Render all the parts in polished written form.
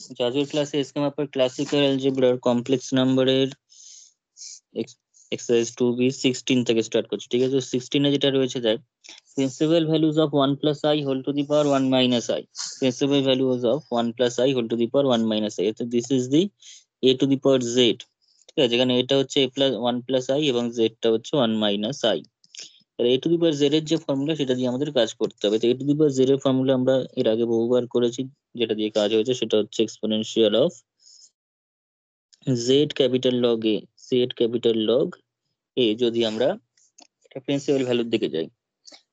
আজকের ক্লাসে স্কিমা পর ক্লাসিক্যাল অ্যালজেব্রার কমপ্লেক্স নাম্বারের এক্সারসাইজ 2b 16 থেকে স্টার্ট করছি, ঠিক আছে? 16 এ যেটা রয়েছে দেখ, principal values of 1 plus i whole to the power 1 minus i, principal values of 1 plus i whole to the power 1 minus i, তো this is the a to the power z, ঠিক আছে? এখানে এটা হচ্ছে এ প্লাস 1 প্লাস আই এবং জেডটা হচ্ছে 1 minus I. A to the power z এর যে ফর্মুলা সেটা দিয়ে আমাদের কাজ করতে হবে। তো এ টু দি পাওয়ার জেড এর ফর্মুলা আমরা এর আগে বহুবার করেছি, যেটা দিয়ে কাজ হয়েছে সেটা হচ্ছে exponential of z capital log a, z capital log a, যদি আমরা এটা প্রিন্সিপাল ভ্যালুর দিকে যাই,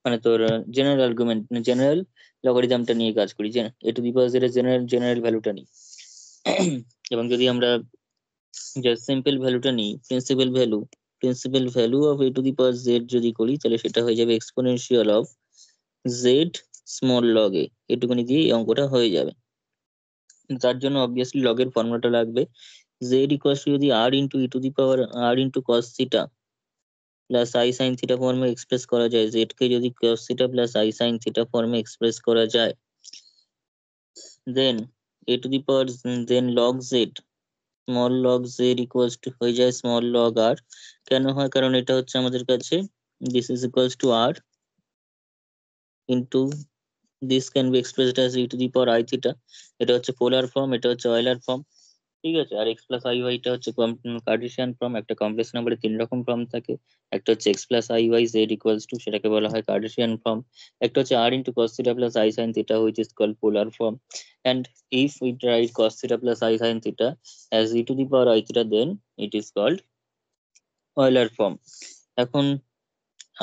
মানে তোর জেনারেল আর্গুমেন্ট, জেনারেল লগারিদমটা নিয়ে কাজ করি, যে a to the power z এর জেনারেল ভ্যালুটা নিই এবং যদি আমরা জাস্ট সিম্পল ভ্যালুটা নিই, principal value of a to the power z যদি করি, তাহলে সেটা হয়ে যাবে exponential of z small log a, এটুকুনি দিয়ে এই অঙ্কটা হয়ে যাবে। তার জন্য অবভিয়াসলি লগের ফর্মুলাটা লাগবে, জেড ইকুয়ালস টু যদি r into e to the power r into cos theta plus i sine theta ফর্মে এক্সপ্রেস করা যায়, জেড কে যদি cos theta plus i sine theta ফর্মে এক্সপ্রেস করা যায়, then a to the power then log z, small log z equals to হয়ে যায় স্মল লগ আর। কেন হয়? কারণ এটা হচ্ছে আমাদের কাছে this is equals to r into this can be expressed as e to the power i theta, এটা হচ্ছে পোলার ফর্ম, এটা হচ্ছে অয়েলার ফর্ম, ঠিক আছে? আর এক্স প্লাস আই ওয়াইটা হচ্ছে কার্টেসিয়ান ফর্ম। একটা কমপ্লেক্স নাম্বারে 3 রকম ফর্ম থাকে, একটা হচ্ছে x plus i y z equals to, সেটাকে বলা হয় কার্টেসিয়ান ফর্ম। একটা হচ্ছে r into cos theta plus i sine theta which is called polar form. And if we write cos theta plus i sine theta as e to the power i theta, then it is called Euler form. এখন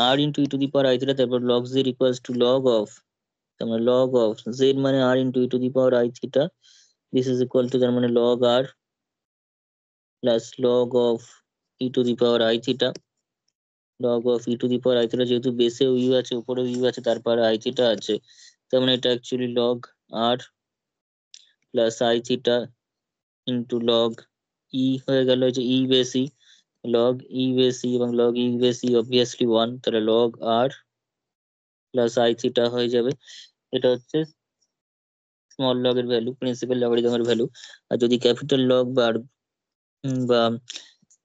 r into e to the power i theta, তারপর log z equals to log of, তার মানে log of z মানে r into e to the power i theta, this is equal to তার মানে log r plus log of e to the power i theta, log of e to the power i theta, যেহেতু বেসেও you আছে উপরেও you আছে তারপরে I theta আছে, তার মানে এটা actually log r plus i theta into log e হয়ে গেল, যে ই বেসি, লগ ই বেসি এবং লগ ই বেসি অবভিয়াসলি 1, তাহলে log r plus i theta হয়ে যাবে। এটা হচ্ছে স্মল লগ এর ভ্যালু, প্রিন্সিপাল লগারিদমের ভ্যালু। আর যদি ক্যাপিটাল লগ বা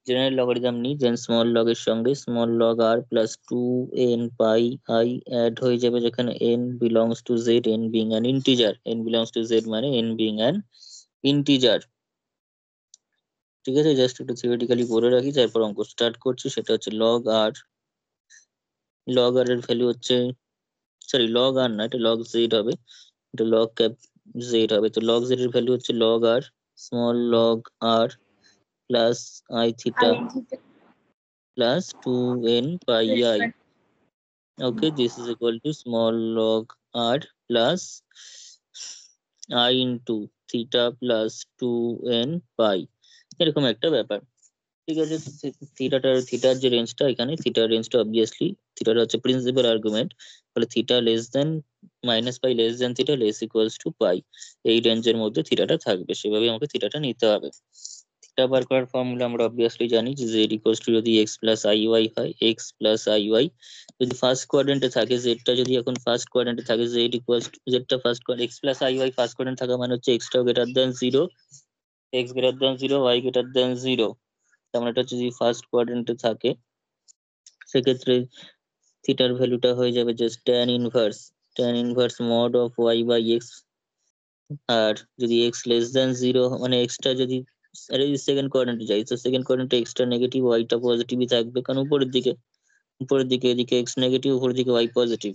জেনারেল লগারিদম নিই, দেন স্মল লগ এর সঙ্গে small log r plus 2n pi i add হয়ে যাবে, যেখানে n belongs to z, n being an integer, n belongs to z মানে n বিং অ্যান ইন্টিজার, ঠিক আছে? জাস্ট একটু থিওরিটিক্যালি পড়ে রাখি, তারপর অঙ্ক স্টার্ট করছি। সেটা হচ্ছে লগ আর এর ভ্যালু হচ্ছে, সরি লগ আর না, এটা লগ জেড হবে, এটা লগ ক্যাপ জেড হবে। তো লগ জেড এর ভ্যালু হচ্ছে log r small log r plus i theta plus 2n pi i. Okay, this is equal to small log r plus I into theta plus 2n pi, এরকম একটা ব্যাপার, ঠিক আছে? থিটার যে রেঞ্জটা, এখানে থিটার রেঞ্জটা অবভিয়াসলি, থিটাটা হচ্ছে প্রিন্সিপাল আর্গুমেন্ট, তাহলে theta less than minus pi less than theta less equals to pi, এই রেঞ্জের মধ্যে থিটাটা থাকবে, সেভাবে আমাকে থিটাটা নিতে হবে। থিটা বার করার ফর্মুলা আমরা অবভিয়াসলি জানি, যে জেড ইকুয়ালস টু যদি এক্স প্লাস আই ওয়াই হয়, এক্স প্লাস আই ওয়াই যদি ফার্স্ট কোয়াড্রেন্টে থাকে, জেডটা যদি এখন ফার্স্ট কোয়াড্রেন্টে থাকে, জেড ইকুয়ালস টু জেডটা first quadrant, x plus i y first quadrant থাকা মানে হচ্ছে এক্সটাও greater than zero, x greater than zero, y greater than zero, তার মানে এটা হচ্ছে যদি ফার্স্ট কোয়াড্রেন্টে থাকে, সেক্ষেত্রে থিটার ভ্যালুটা হয়ে যাবে just tan inverse mod of y by x. আর যদি এক্স লেস দেন জিরো, মানে এক্সটা যদি সেকেন্ড কোয়াড্রেন্টে যাই, তো সেকেন্ড কোয়াড্রেন্টে এক্সটা নেগেটিভ, ওয়াইটা পজিটিভই থাকবে, কারণ উপরের দিকে এদিকে এক্স নেগেটিভ, উপরের দিকে ওয়াই পজিটিভ,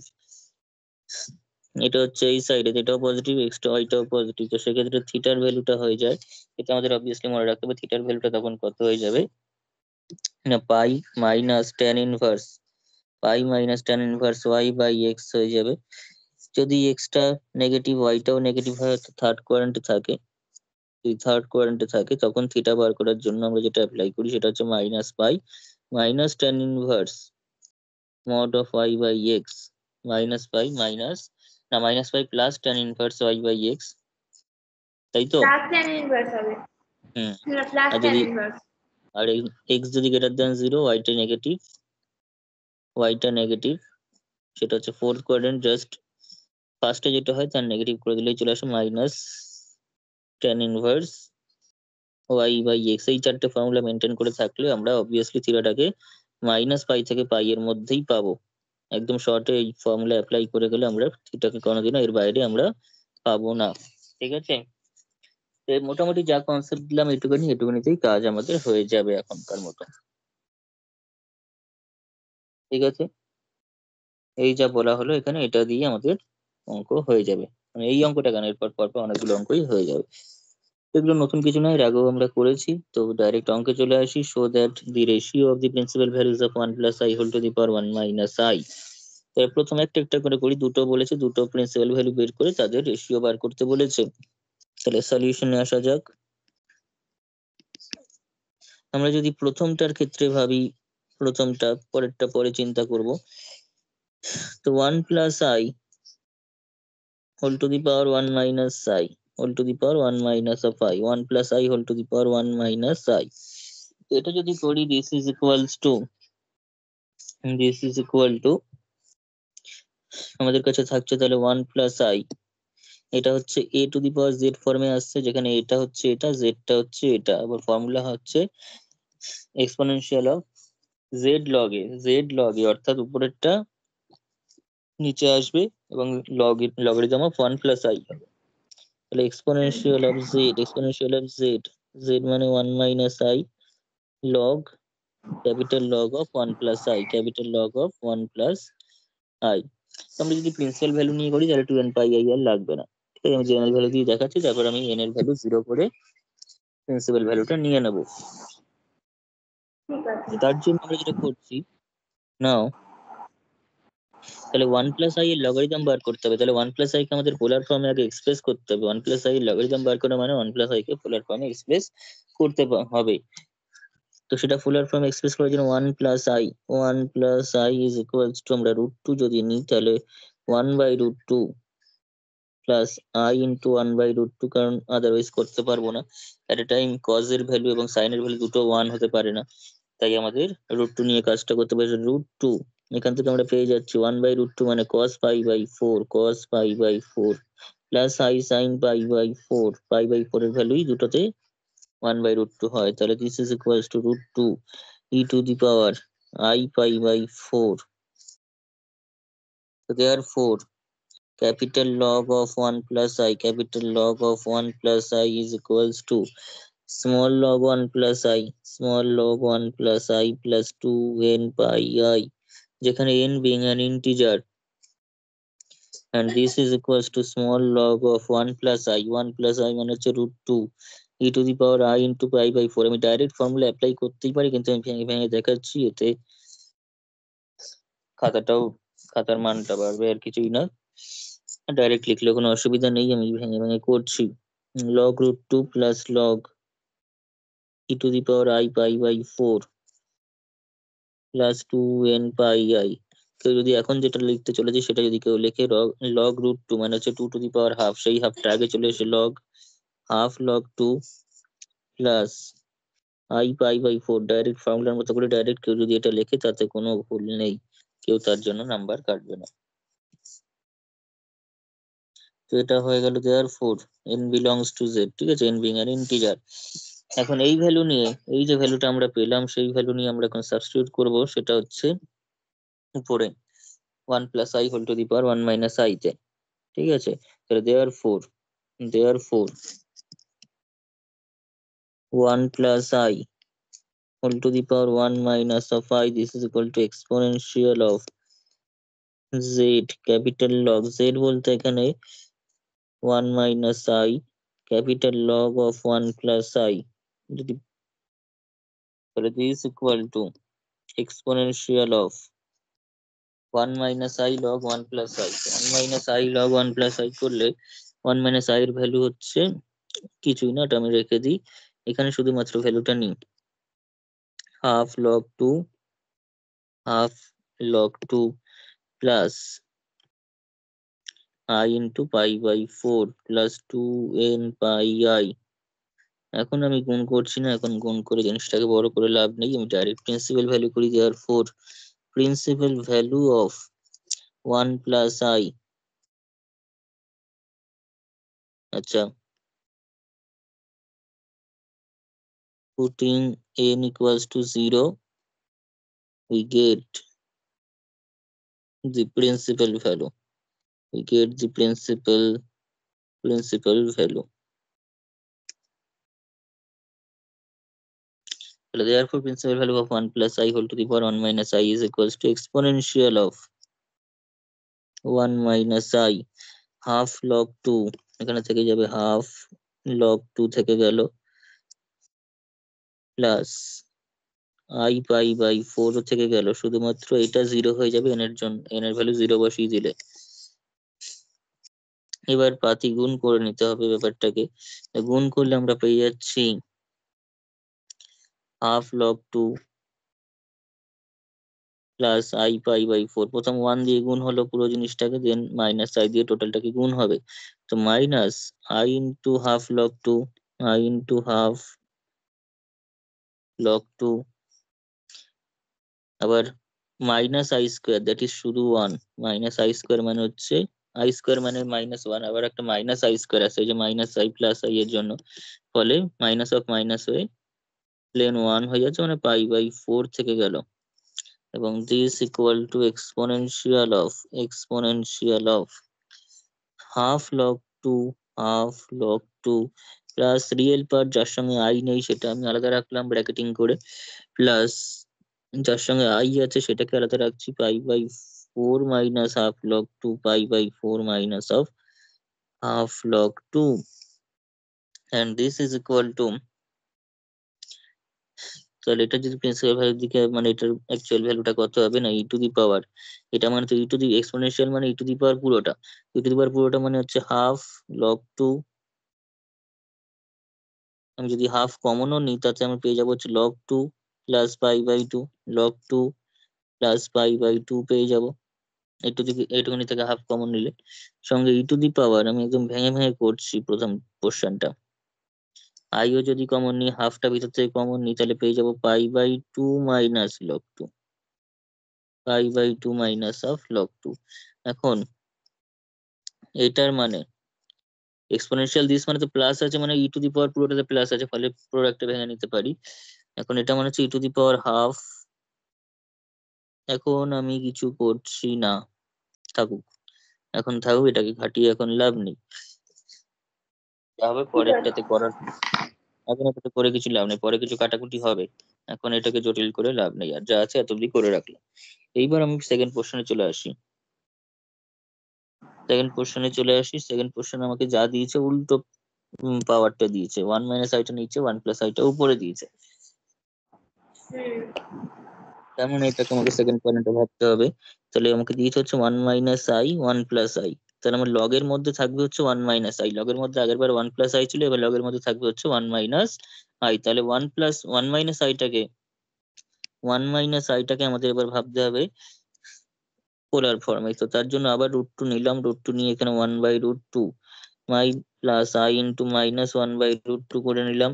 এটা হচ্ছে এই সাইডে, এটাও পজিটিভ, এক্সটা ওয়াইটাও পজিটিভ, তো সেক্ষেত্রে থিটার ভ্যালুটা হয়ে যায়, এটা আমাদের অবভিয়াসলি মনে রাখতে হবে, থিটার ভ্যালুটা তখন কত হয়ে যাবে না, pi minus tan inverse y by x হয়ে যাবে। যদি এক্সটা নেগেটিভ, ওয়াইটাও নেগেটিভ হয়, থার্ড কোয়াড্রেন্টে থাকে, যদি থার্ড কোয়াড্রেন্টে থাকে, তখন থিটা বার করার জন্য আমরা যেটা অ্যাপ্লাই করি সেটা হচ্ছে minus pi minus tan inverse mod of y by x, minus pi minus, না minus pi plus tan inverse y by x, তাই তো? প্লাস ট্যান ইনভার্স হবে, হুম। প্লাস আর ট্যান যদি ইনভার্স, আর এক্স যদি গ্রেটার দেন জিরো, ওয়াইটা নেগেটিভ, সেটা হচ্ছে ফোর্থ কোয়াড্রেন্ট, জাস্ট ফার্স্টে যেটা হয় তার নেগেটিভ করে দিলেই চলে আসে, minus tan inverse y by x, এই চারটে ফর্মুলা মেনটেন করে থাকলে আমরা অবভিয়াসলি থিটাটাকে মাইনাস পাই থেকে পাই এর মধ্যেই পাবো। একদম শর্টে এই ফর্মুলা অ্যাপ্লাই করে গেলে আমরা থিটাকে কোনোদিনও এর বাইরে আমরা পাবো না। ঠিক আছে, তো মোটামুটি যা কনসেপ্ট দিলাম এটুকুনিতেই কাজ আমাদের হয়ে যাবে এখনকার মতো। ঠিক আছে, এই যা বলা হলো এখানে এটা দিয়ে আমাদের অঙ্ক হয়ে যাবে, মানে এই অঙ্কটা কেন, এরপর পরপর অনেকগুলো অঙ্কই হয়ে যাবে। এগুলো নতুন কিছু নয়, এর আগেও আমরা করেছি। তো ডাইরেক্ট অঙ্কে চলে আসি। Show that the ratio of the principal values of 1 plus i whole to the power 1 minus i. প্রথমে একটা একটা করে করি, দুটো বলেছে, দুটো প্রিন্সিপাল ভ্যালু বের করে তাদের রেশিও বার করতে বলেছে। তাহলে সলিউশনে আসা যাক। আমরা যদি প্রথমটার ক্ষেত্রে ভাবি, প্রথমটা, পরেরটা পরে চিন্তা করব। তো 1 plus i whole to the power 1 minus i whole to the power 1 minus of i, 1 plus i whole to the power 1 minus i. এটা যদি করি দিস ইজ ইকুয়াল টু আমাদের কাছে থাকছে তাহলে 1 প্লাস আই, এটা হচ্ছে এ টু দি পাওয়ার জেড ফর্মে আসছে, যেখানে এটা হচ্ছে এটা, জেডটা হচ্ছে এটা। আবার ফর্মুলা হচ্ছে এক্সপোনেনশিয়াল অফ জেড লগ এ, অর্থাৎ উপরেরটা নিচে আসবে এবং লগারিদম অফ 1 প্লাস আই হবে। তাহলে এক্সপোনেনশিয়াল অফ জেড মানে 1 minus i log capital log of 1 plus I, capital log of 1 plus I. আমরা যদি প্রিন্সিপাল ভ্যালু নিয়ে করি তাহলে 2n পাই আই আর লাগবে না। ঠিক আছে, আমি জেনারেল ভ্যালু দিয়ে দেখাচ্ছি, তারপর আমি n এর ভ্যালু 0 করে প্রিন্সিপাল ভ্যালুটা নিয়ে নেব। তার জন্য আমরা যেটা করছি নাও, তাহলে 1 প্লাস আই এর লগারিদম বার করতে হবে। তাহলে 1 প্লাস আই কে আমাদের পোলার ফর্মে আগে এক্সপ্রেস করতে হবে। 1 প্লাস আই এর লগারিদম বার করা মানে 1 প্লাস আই কে পোলার ফর্মে এক্সপ্রেস করতে হবে। তো সেটা পোলার ফর্মে এক্সপ্রেস করার জন্য 1 plus I is equals two, আমরা √2 যদি নিই তাহলে 1/√2 প্লাস আই ইন্টু 1/√2, কারণ আদারওয়াইজ করতে পারবো না। এট এ টাইম কজ এর ভ্যালু এবং সাইন এর ভ্যালু দুটো 1 হতে পারে না, তাই আমাদের √2 নিয়ে কাজটা করতে পারে। √2 এখান থেকে আমরা পেয়ে যাচ্ছি 1/√2 মানে cos π/4 প্লাস আই সাইন π/4, π/4 এর ভ্যালুই দুটোতে 1/√2 হয়। তাহলে this is equals two √2 e to the power I π/4। So therefore capital log of 1 plus I, capital log of 1 plus I is equals to small log 1 plus I, small log 1 plus I plus 2n pi I, যেখানে n being an integer, and this is equals to small log of 1 plus I, 1 plus I মানে হচ্ছে √2 e to the power I into π/4। আমি direct formula apply করতেই পারি, কিন্তু আমি ভেঙে ভেঙে দেখাচ্ছি, এতে খাতার মানটা বাড়বে আর কিছুই না। ডাইরেক্ট লিখলে কোনো অসুবিধা নেই, আমি ভেঙে ভেঙে করছি। Log √2 plus log e to the power I π/4 plus 2n pi I। কেউ যদি এখন যেটা লিখতে চলেছে সেটা যদি কেউ লেখে লগ √2 মানে হচ্ছে 2 টু দি পাওয়ার হাফ, সেই হাফটা আগে চলে এসে log half log 2 plus I π/4, direct ফর্মুলার মতো করে ডাইরেক্ট কেউ যদি এটা লেখে তাতে কোনো ভুল নেই, কেউ তার জন্য নাম্বার কাটবে না। তো এটা হয়ে গেল therefore n belongs to z। ঠিক আছে, n being an integer। এখন এই ভ্যালু নিয়ে, এই যে ভ্যালুটা আমরা পেলাম সেই ভ্যালু নিয়ে আমরা এখন সাবস্টিটিউট করব, সেটা হচ্ছে উপরে 1 plus i whole to the power 1 minus i তে। ঠিক আছে, তাহলে therefore 1 plus i whole to the power 1 minus of i, this is equal to exponential of z, capital log z বলতে এখানে 1 minus i, capital log of 1 plus i, যদি তাহলে this equal to exponential of 1 minus i log 1 plus i. 1 minus i log 1 plus I করলে 1 minus I এর value হচ্ছে কিছুই না, এটা আমি রেখে দিই, এখানে শুধুমাত্র ভ্যালুটা নিই, half log 2 plus i into π/4 plus 2n pi i. এখন আমি গুণ করছি না, এখন গুণ করে জিনিসটাকে বড় করে লাভ নেই, আমি ডাইরেক্ট প্রিন্সিপাল ভ্যালু করি। therefore principal value of 1 plus I, আচ্ছা putting n equals to 0, we get the principal value. We get the principal value. So therefore, principal value of 1 plus I whole to the power 1 minus I is equals to exponential of 1 minus I half log 2, এখানে থেকে যাবে half log 2 থেকে গেল, plus I pi by 4 থেকে গেল, শুধুমাত্র এটা 0 হয়ে যাবে n এর জন্য, n এর ভ্যালু 0 বসিয়ে দিলে। এবার পাতি গুণ করে নিতে হবে ব্যাপারটাকে, গুণ করলে আমরা পেয়ে যাচ্ছি half log 2 plus I pi by 4, প্রথম 1 দিয়ে গুণ হলো পুরো জিনিসটাকে, দেন মাইনাস I দিয়ে টোটালটাকে গুণ হবে, তো minus I into half log 2, I into half log 2, আবার minus I square, that is শুধু 1, মাইনাস I স্কোয়ার মানে হচ্ছে I স্কোয়ার মানে মাইনাস 1, আবার একটা মাইনাস I স্কোয়ার আছে, এই যে মাইনাস I প্লাস I এর জন্য, ফলে মাইনাস অফ মাইনাস হয়ে প্লেন 1 হয়ে যাচ্ছে, মানে পাই বাই 4 থেকে গেল, এবং this equal to exponential of half log 2 plus real part যার সঙ্গে I নেই সেটা আমি আলাদা রাখলাম ব্র্যাকেটিং করে, প্লাস যার সঙ্গে I আছে সেটাকে আলাদা রাখছি, pi by 4 minus half log 2, pi by 4 minus of half log 2, and this is equal to, তাহলে এটা যদি প্রিন্সিপাল ভ্যালুর দিকে, মানে এটার অ্যাকচুয়াল ভ্যালুটা কত হবে না, ই টু দি পাওয়ার, এটা মানে তো ই টু দি এক্সপোনেনশিয়াল মানে ই টু দি পাওয়ার পুরোটা, ই টু দি পাওয়ার পুরোটা মানে হচ্ছে হাফ লগ 2, আমি যদি হাফ কমনও নিই তাতে আমি পেয়ে যাবো হচ্ছে log 2 plus pi by 2, log 2 plus pi by 2 পেয়ে যাবো, একটু দিকে এইটুকুনি থেকে হাফ কমন নিলে, সঙ্গে ই টু দি পাওয়ার আমি একদম ভেঙে ভেঙে করছি প্রথম পোর্শনটা, আইও যদি কমন নিই, হাফটা ভিতর থেকে কমন নিই, তাহলে পেয়ে যাবো pi by 2 minus log 2, pi by 2 minus of log 2। এখন এটার মানে এক্সপোনেনশিয়াল দিস মানে তো প্লাস আছে, মানে ই টু দি পাওয়ার পুরোটাতে প্লাস আছে, ফলে প্রোডাক্টটা ভেঙে নিতে পারি। এখন এটা মানে হচ্ছে e to the power half, এখন আমি কিছু করছি না, থাকুক, এখন থাকুক, এটাকে খাটিয়ে এখন লাভ নেই, হবে পরেরটাতে করার, এখন এটাতে করে কিছু লাভ নেই, পরে কিছু কাটাকুটি হবে, এখন এটাকে জটিল করে লাভ নেই, আর যা আছে এত অব্দি করে রাখলাম। এইবার আমি সেকেন্ড পোর্শনে চলে আসি, সেকেন্ড পোর্শনে আমাকে যা দিয়েছে উল্টো পাওয়ারটা দিয়েছে, 1 মাইনাস আইটা নিচে, 1 প্লাস আইটা উপরে দিয়েছে, তার মানে এটাকে আমাকে সেকেন্ড পয়েন্টে ভাবতে হবে, তাহলে আমাকে দিয়েছে হচ্ছে 1 মাইনাস আই 1 প্লাস আই, তাহলে আমার লগের মধ্যে থাকবে হচ্ছে 1 মাইনাস আই, লগের মধ্যে আগের বার 1 প্লাস আই ছিল, এবার লগের মধ্যে থাকবে হচ্ছে 1 মাইনাস আই, তাহলে 1 মাইনাস আইটাকে, 1 মাইনাস আইটাকে আমাদের এবার ভাবতে হবে পোলার ফর্মে, তো তার জন্য আবার √2 নিলাম, √2 নিয়ে এখানে 1 বাই √2 মাই plus i into minus 1 by √2 করে নিলাম।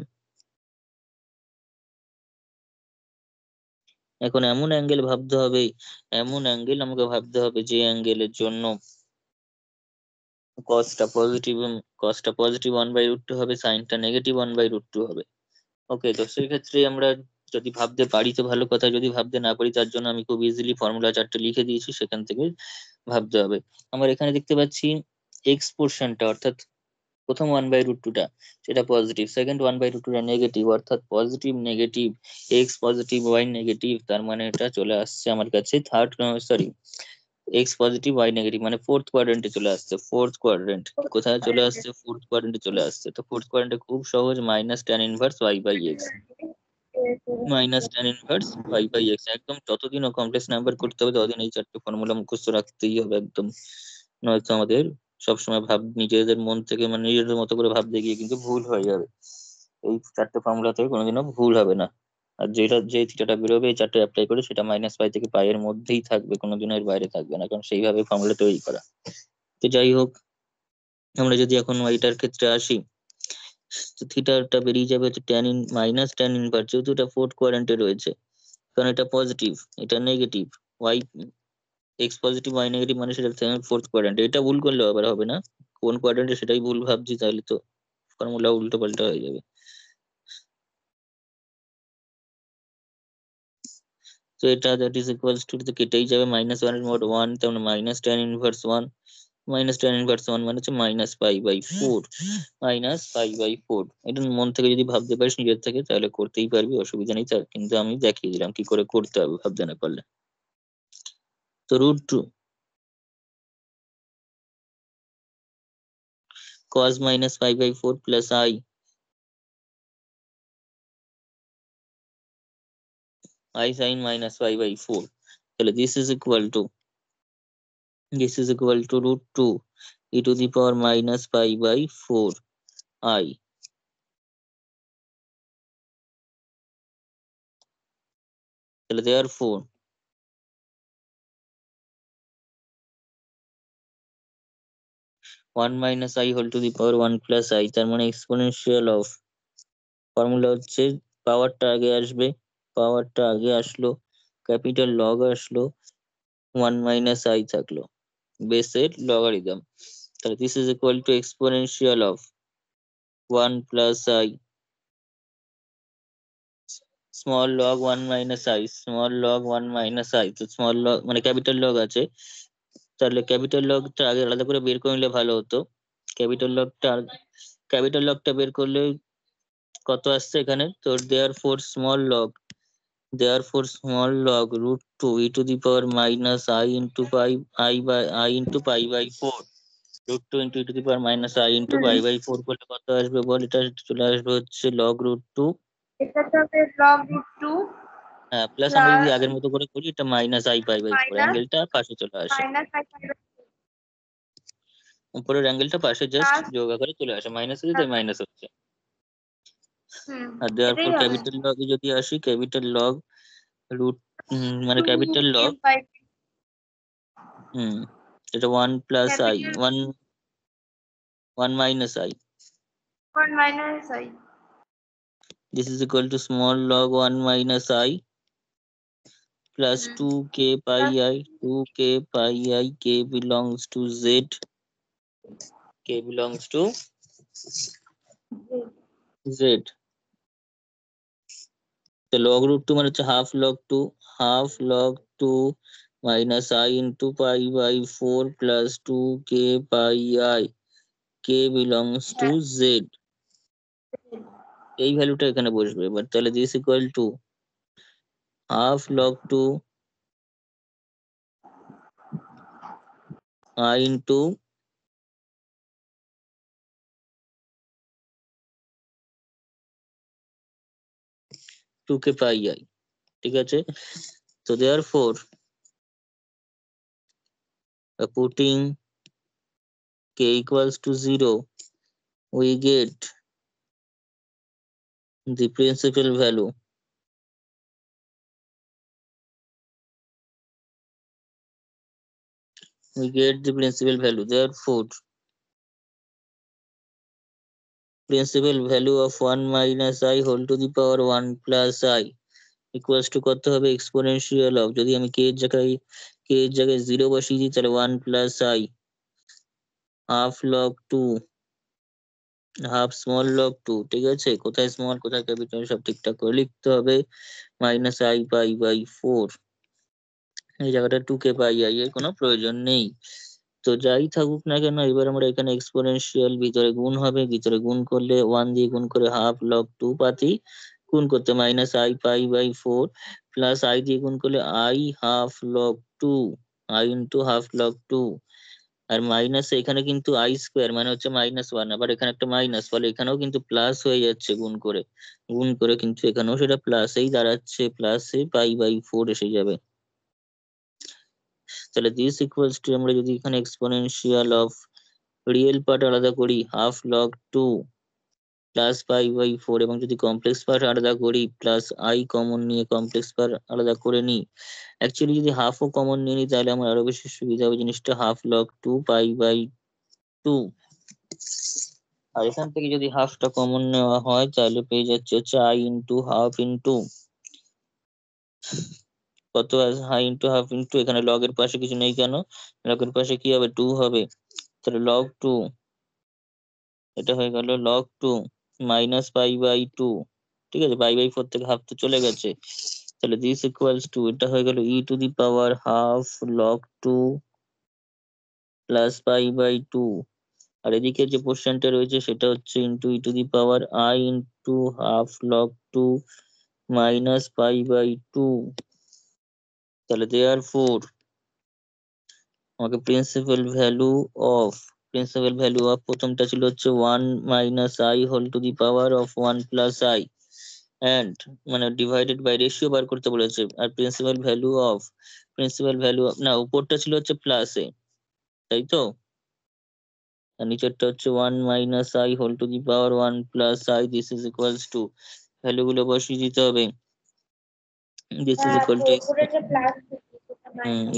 এখন এমন অ্যাঙ্গেল ভাবতে হবে, এমন অ্যাঙ্গেল আমাকে ভাবতে হবে যে অ্যাঙ্গেলের জন্য কসটা পজিটিভ 1 বাই √2 হবে, সাইনটা নেগেটিভ 1 বাই √2 হবে। ওকে, তো সেই ক্ষেত্রে আমরা যদি ভাবতে পারি তো ভালো কথা, যদি ভাবতে না পারি তার জন্য আমি খুব ইজিলি ফর্মুলা চারটে লিখে দিয়েছি, সেখান থেকে ভাবতে হবে। আমার এখানে দেখতে পাচ্ছি এক্স পোর্শনটা, অর্থাৎ প্রথম 1 বাই √2টা সেটা পজিটিভ, সেকেন্ড 1 বাই √2টা নেগেটিভ, অর্থাৎ positive negative, x positive y negative, তার মানে এটা চলে আসছে আমার কাছে এক্স পজিটিভ ওয়াই নেগেটিভ, মানে ফোর্থ কোয়াড্রেন্টে চলে আসছে, ফোর্থ কোয়াড্রেন্ট কোথায় চলে আসছে, ফোর্থ কোয়াড্রেন্টে চলে আসছে, তো ফোর্থ কোয়াড্রেন্টে খুব সহজ, minus tan inverse y by x, minus tan inverse y by x, একদম যতদিন কমপ্লেক্স নাম্বার করতে হবে ততদিন এই চারটে ফর্মুলা মুখস্থ রাখতেই হবে একদম, নয়তো আমাদের সবসময় নিজেদের মন থেকে, মানে নিজেদের মতো করে ভাবতে গিয়ে কিন্তু ভুল হয়ে যাবে, এই চারটে ফর্মুলা থেকে কোনোদিনও ভুল হবে না, আর যে থিটাটা বেরোবে এই চারটে অ্যাপ্লাই করে সেটা মাইনাস পাই থেকে পাই এর মধ্যেই থাকবে, কোনোদিনও এর বাইরে থাকবে না, কারণ সেইভাবে ফর্মুলা তৈরি করা। তো যাই হোক, আমরা যদি এখন ওয়াইটার ক্ষেত্রে আসি, তো থিটাটা বেরিয়ে যাবে হচ্ছে tan in minus tan inverse, যেহেতু এটা ফোর্থ কোয়াড্রেন্টে রয়েছে, কারণ এটা পজিটিভ এটা negative, y x positive y negative মানে সেটা ফোর্থ কোয়াড্রেন্টে, এটা ভুল করলে আবার হবে না, কোন কোয়াড্রেন্টে সেটাই ভুল ভাবছি, তাহলে তো ফর্মুলা উল্টো পাল্টা হয়ে যাবে। তো এটা দ্যাট ইজ ইকুয়ালস টু কেটেই যাবে, -1 এর মোড 1, তার মানে -tan ইনভার্স 1, -tan ইনভার্স 1 মানে হচ্ছে -π/4, -π/4। এটা মন থেকে যদি ভাবতে পারিস নিজের থেকে তাহলে করতেই পারবি, অসুবিধা নেই। কিন্তু আমি দেখিয়ে দিলাম কি করে করতে হবে ভাবতে না পারলে। তো √2 cos -π/4 প্লাস I sin -π/4, তাহলে this is equal to √2 e to the power -π/4 I। তাহলে therefore 1 minus I whole to the power 1 plus I, তার মানে এক্সপোনেনশিয়াল অফ, ফর্মুলা হচ্ছে পাওয়ারটা আগে আসবে, পাওয়ারটা আগে আসলো, ক্যাপিটাল লগ আসলো, 1 মাইনাস আই থাকলো, বেসের লগারিদম। তাহলে this is equal to exponential of 1 plus I small log 1 minus I, small log 1 minus i. তো স্মল লগ মানে ক্যাপিটাল লগ আছে, তাহলে ক্যাপিটাল লগটা আগে আলাদা করে বের করে নিলে ভালো হতো। ক্যাপিটাল লগটা বের করলে কত আসছে এখানে তোর, therefore small log √2 e to the power minus I into pi/4, √2 into e to the power minus I into pi/4 করলে কত আসবে বল? এটা চলে আসবে হচ্ছে log √2, এটা তো log√2 হ্যাঁ প্লাস আমরা যদি আগের মতো করে করি এটা -I/π/4, অ্যাঙ্গেলটা পাশে চলে আসে, উপরের অ্যাঙ্গেলটা পাশে জাস্ট যোগ আকারে চলে আসে, মাইনাস হচ্ছে তাই মাইনাস হচ্ছে। আর দেয়ারফর ক্যাপিটাল লগে যদি আসি, ক্যাপিটাল লগ রুট মানে ক্যাপিটাল লগ এটা 1 plus i, 1 minus I, 1 minus I, this is equal to small log 1 minus I plus 2k pi I, 2k pi I, k belongs to Z, k belongs to Z। তো log √2 মানে হচ্ছে half log 2 minus I into pi/4 plus 2k pi I, k belongs to Z। এই ভ্যালুটা এখানে বসবে এবার। তাহলে this equal two half log 2 I into 2k pi I, ঠিক আছে? তো therefore putting k equals to 0 we get the principal value, therefore principal value of 1 minus I whole to the power 1 plus I equals to কত হবে, exponential of, যদি আমি k এর জায়গায় 0 বসিয়ে দিই তাহলে 1 plus I half log 2 half small log 2, ঠিক আছে? কোথায় স্মল কোথায় ক্যাপিটাল সব ঠিকঠাক করে লিখতে হবে, -I/π/4, এই জায়গাটা 2k pi I এর কোনো প্রয়োজন নেই। তো যাই থাকুক না কেন, এবার আমরা এখানে এক্সপোনেনশিয়াল ভিতরে গুণ হবে, ভিতরে গুণ করলে 1 দিয়ে গুণ করে হাফ লগ 2 পাতি, গুণ করতে -I/π/4 প্লাস I দিয়ে গুণ করলে I half log 2, I into half log 2, আর মাইনাস এখানে কিন্তু I² মানে হচ্ছে -1, আবার এখানে একটা মাইনাস, ফলে এখানেও কিন্তু প্লাস হয়ে যাচ্ছে গুণ করে কিন্তু এখানেও সেটা প্লাসেই দাঁড়াচ্ছে, প্লাসে π/4 এসে যাবে। তাহলে দিস ইকুয়ালস টু, আমরা যদি এখানে এক্সপোনেনশিয়াল অফ রিয়েল পার্ট আলাদা করি হাফ লগ 2 প্লাস π/4, এবং যদি কমপ্লেক্স পার্ট আলাদা করি প্লাস I কমন নিয়ে কমপ্লেক্স পার্ট আলাদা করে নিই, অ্যাকচুয়ালি যদি হাফও কমন নিয়ে নিই তাহলে আমার আরো বেশি সুবিধা হবে জিনিসটা, হাফ লগ 2 π/2, আর এখান থেকে যদি হাফটা কমন নেওয়া হয় তাহলে পেয়ে যাচ্ছে হচ্ছে I ইন্টু হাফ ইন্টু কত আছে, I ইন্টু হাফ ইন্টু এখানে লগের পাশে কিছু নেই কেন, লগের পাশে কি হবে 2 হবে, তাহলে log 2, এটা হয়ে গেল log 2 মাইনাস π/2, ঠিক আছে? π/4 থেকে হাফ তো চলে গেছে, তাহলে দিস ইকুয়ালস টু, এটা হয়ে গেল e to the power half log two plus pi by two, আর এদিকে যে পোর্শনটা রয়েছে সেটা হচ্ছে into e to the power i into half log two minus pi by two. তাহলে দেয়ার ফোর আমাকে প্রিন্সিপাল ভ্যালু অফ প্রথমটা ছিল হচ্ছে 1 minus i whole to the power of 1 plus i, and মানে ডিভাইডেড বাই রেশিও বার করতে বলেছে। আর principal value না, উপরটা ছিল হচ্ছে প্লাস এ, তাই তো, আর নিচেরটা হচ্ছে 1 minus i whole to the power 1 plus i, this is equals to, ভ্যালুগুলো বসিয়ে দিতে হবে। দিস ইজ ইকুয়াল টু উপরে যে প্লাস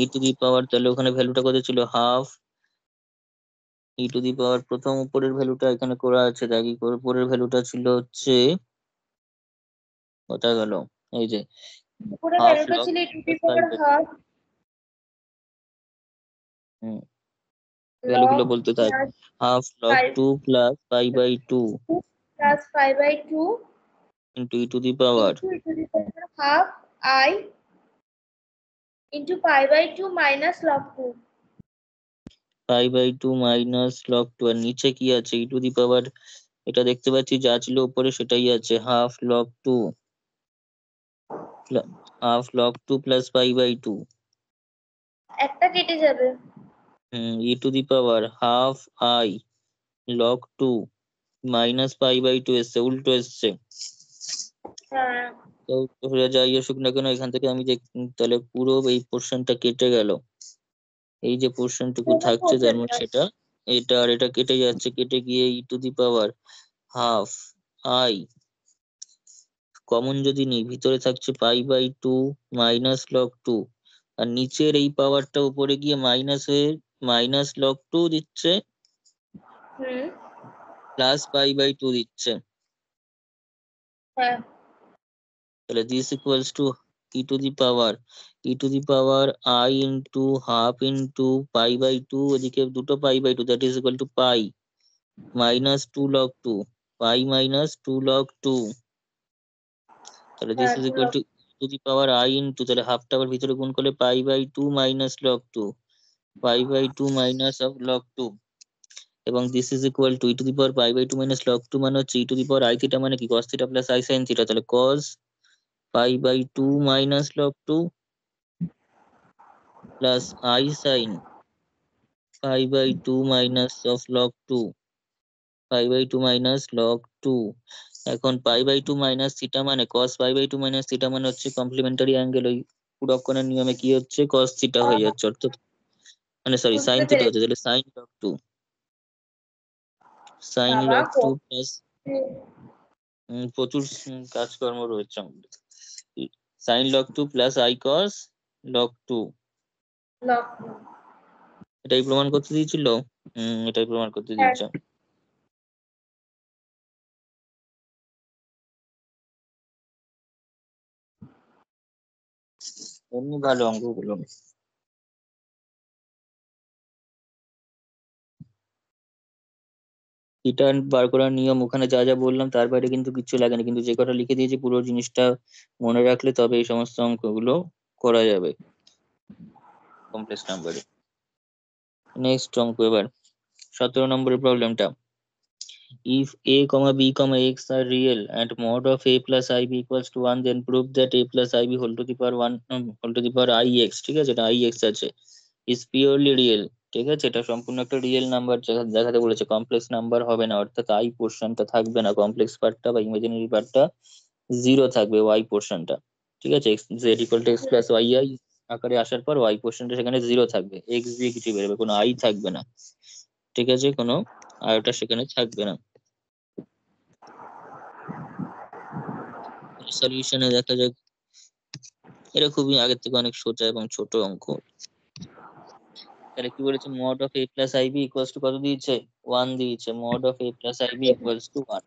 ই টু দি পাওয়ার, তাহলে ওখানে ভ্যালুটা কত ছিল হাফ, ই টু দি পাওয়ার প্রথম উপরের ভ্যালুটা এখানে করা আছে, দেখি উপরের ভ্যালুটা ছিল হচ্ছে কত গেল, এই যে উপরে হাফ ভ্যালুটা লগ ছিল টু দি পাওয়ার হাফ ভ্যালুগুলো লগ বলতে থাক, plus half log 5 2 plus pi by 2 plus 5/2 into e to the power into e to the power half I into pi/2 minus log 2. Pi by 2 minus log 2, আর নিচে কি আছে ই to the power, এটা দেখতে পাচ্ছি যা ছিল উপরে সেটাই আছে, half log 2 plus pi by 2, একটা কেটে যাবে। E to the power half i log 2 minus pi by 2 এসছে, উল্টো এসছে। হ্যাঁ তো যাই আসুক না কেন এখান থেকে আমি তাহলে পুরো এই পোর্শনটা কেটে গেল, এই যে পোর্শনটুকু পুরো থাকছে তার মানে পোর্শনটা সেটা এটা আর এটা কেটে যাচ্ছে, কেটে গিয়ে e to the power half i common যদি নিই ভিতরে থাকছে পাই বাই 2 মাইনাস লগ 2, আর নিচের এই পাওয়ারটা উপরে গিয়ে মাইনাস হয়ে মাইনাস লগ 2 দিচ্ছে হুম প্লাস পাই বাই 2 দিচ্ছে। হ্যাঁ তাহলে this equals to e to the power i into half into pi by 2, ওদিকে দুটো pi by 2, that is equal to pi minus 2 log 2, pi minus 2 log 2। তাহলে this হ্যাঁ is 2 equal log two to the power i into, তাহলে হাফটা আবার ভিতরে গুণ করলে pi by 2 minus log 2, pi by 2 minus of log 2, এবং this is equal to e to the power pi by 2 minus log 2 মানে হচ্ছে e to the power i theta মানে কি cos theta plus i sin theta, তাহলে cos pi by 2 minus log 2 plus i sin pi by 2 minus of log 2, pi by 2 minus log 2। এখন pi by 2 minus theta মানে cos pi by 2 minus theta মানে হচ্ছে complimentary angle, ওই পুরক্ষণের নিয়মে কি হচ্ছে cos theta হয়ে যাচ্ছে, অর্থাৎ মানে সরি বুঝতে sin থিটা হচ্ছে, পেরেছি তাহলে sin বাবা log 2 প্লাস প্রচুর কাজকর্ম রয়েছে আমাদের, sin log 2 plus I cos log 2, log এটাই প্রমাণ করতে দিয়েছিল, এটাই প্রমাণ করতে হ্যাঁ দিয়েছে। এমনি ভালো অঙ্কগুলো, রিটার্ন বার করার নিয়ম ওখানে যা যা বললাম তার বাইরে কিন্তু কিচ্ছু লাগেনি, কিন্তু যে কটা লিখে দিয়েছি পুরো জিনিসটা মনে রাখলে তবে এই সমস্ত অঙ্কগুলো করা যাবে কমপ্লেক্স নাম্বারে। নেক্সট অঙ্ক এবার 17 নম্বরের প্রবলেমটা, if a comma b comma x are real and mod of a plus ib equals to 1, then prove that a plus ib whole to the power 1 whole to the power ix, ঠিক আছে, এটা ix আছে, is purely real, ঠিক আছে, এটা সম্পূর্ণ একটা real number দেখাতে বলেছে, কমপ্লেক্স নাম্বার হবে না, অর্থাৎ আই পোর্শনটা থাকবে না, কমপ্লেক্স পার্টটা বা ইমাজিনারি পার্টটা জিরো থাকবে, ওয়াই পোর্শনটা, ঠিক আছে, z equal to x plus y i আকারে আসার পর ওয়াই পোর্শনটা সেখানে জিরো থাকবে, এক্স দিয়ে কিছু বেরোবে, কোনো আই থাকবে না, ঠিক আছে, কোনো আয়োটা সেখানে থাকবে না। সলিউশনে দেখা যাক, এটা খুবই আগের থেকে অনেক সোজা এবং ছোট অঙ্ক। তাহলে কি বলেছে, mod of a plus i b equals to কত দিয়েছে, 1 দিয়েছে, mod of a plus i b equals to 1,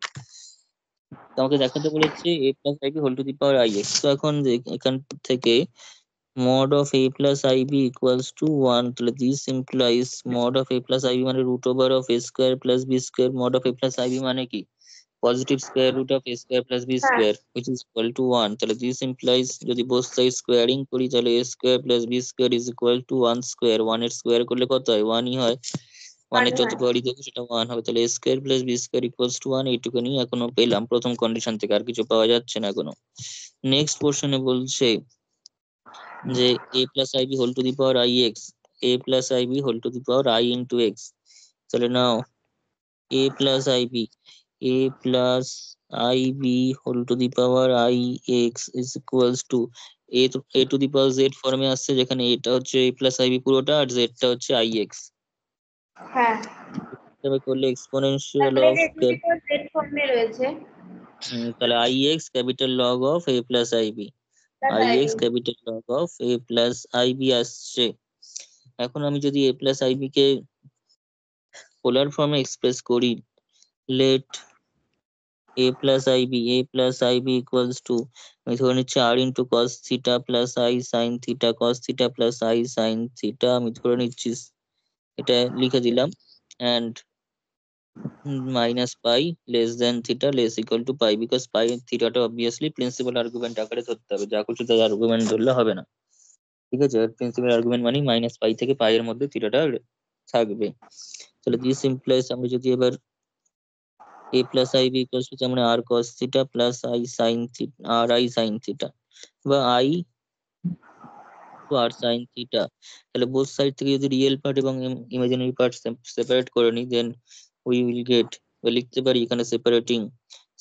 তোমাকে দেখাতে বলেছে a plus i b whole to the power i x, তো এখন এখান থেকে mod of a plus ib equals to 1, তাহলে this implies mod of a plus ib মানে root over of a square plus b square, mod of a plus ib মানে কি positive square root of a square plus b square which is equal to 1, তাহলে this implies যদি both sides squaring করি তাহলে a square plus b square is equal to 1 square, 1 এর square করলে কত হয় 1 ই হয়, 1 এর যত পাওয়ারই দেবো সেটা 1 হবে, তাহলে a square plus b square equals to 1, এইটুকুনি এখনো পেলাম প্রথম কন্ডিশন থেকে, আর কিছু পাওয়া যাচ্ছে না এখনো। নেক্সট পোর্শনে বলছে যে a plus ib whole to the power ix, a plus ib whole to the power I into x, তাহলে নাও a plus ib, a plus ib whole to the power ix is equals to a to the power z ফর্মে আসছে, যেখানে এটা হচ্ছে a plus ib পুরোটা আর z টা হচ্ছে ix, হ্যাঁ তবে করলে এক্সপোনেনশিয়াল তাহলে অফ এটা টু দি পাওয়ার জেড ফর্মে রয়েছে তাহলে ix capital log of a plus ib, plus ix i b capital log of a plus ib আসছে। এখন আমি যদি a plus ib কে পোলার ফর্মে এক্সপ্রেস করি, late a plus ib equals to, আমি ধরে নিচ্ছি r into cos theta plus I sin theta, cos theta plus I sin theta আমি ধরে নিচ্ছি, এটা লিখে দিলাম, and minus pi less than theta less equal to pi, because pi theta টা obviously প্রিন্সিপাল আর্গুমেন্ট আকারে ধরতে হবে, যা কিছু তার আর্গুমেন্ট ধরলে হবে না, ঠিক আছে, প্রিন্সিপাল আর্গুমেন্ট মানে মাইনাস পাই থেকে পাই এর মধ্যে থিটাটা থাকবে। তাহলে দিস ইমপ্লাইজ আমরা যদি এবার a plus ib equals to যেমন r cos theta plus I sin theta, r I sin theta বা I to r sin theta, তাহলে বোথ সাইড থেকে যদি রিয়েল পার্ট এবং ইমাজিনারি পার্ট সেপারেট করে নিই, দেন উই উইল গেট, লিখতে পারি এখানে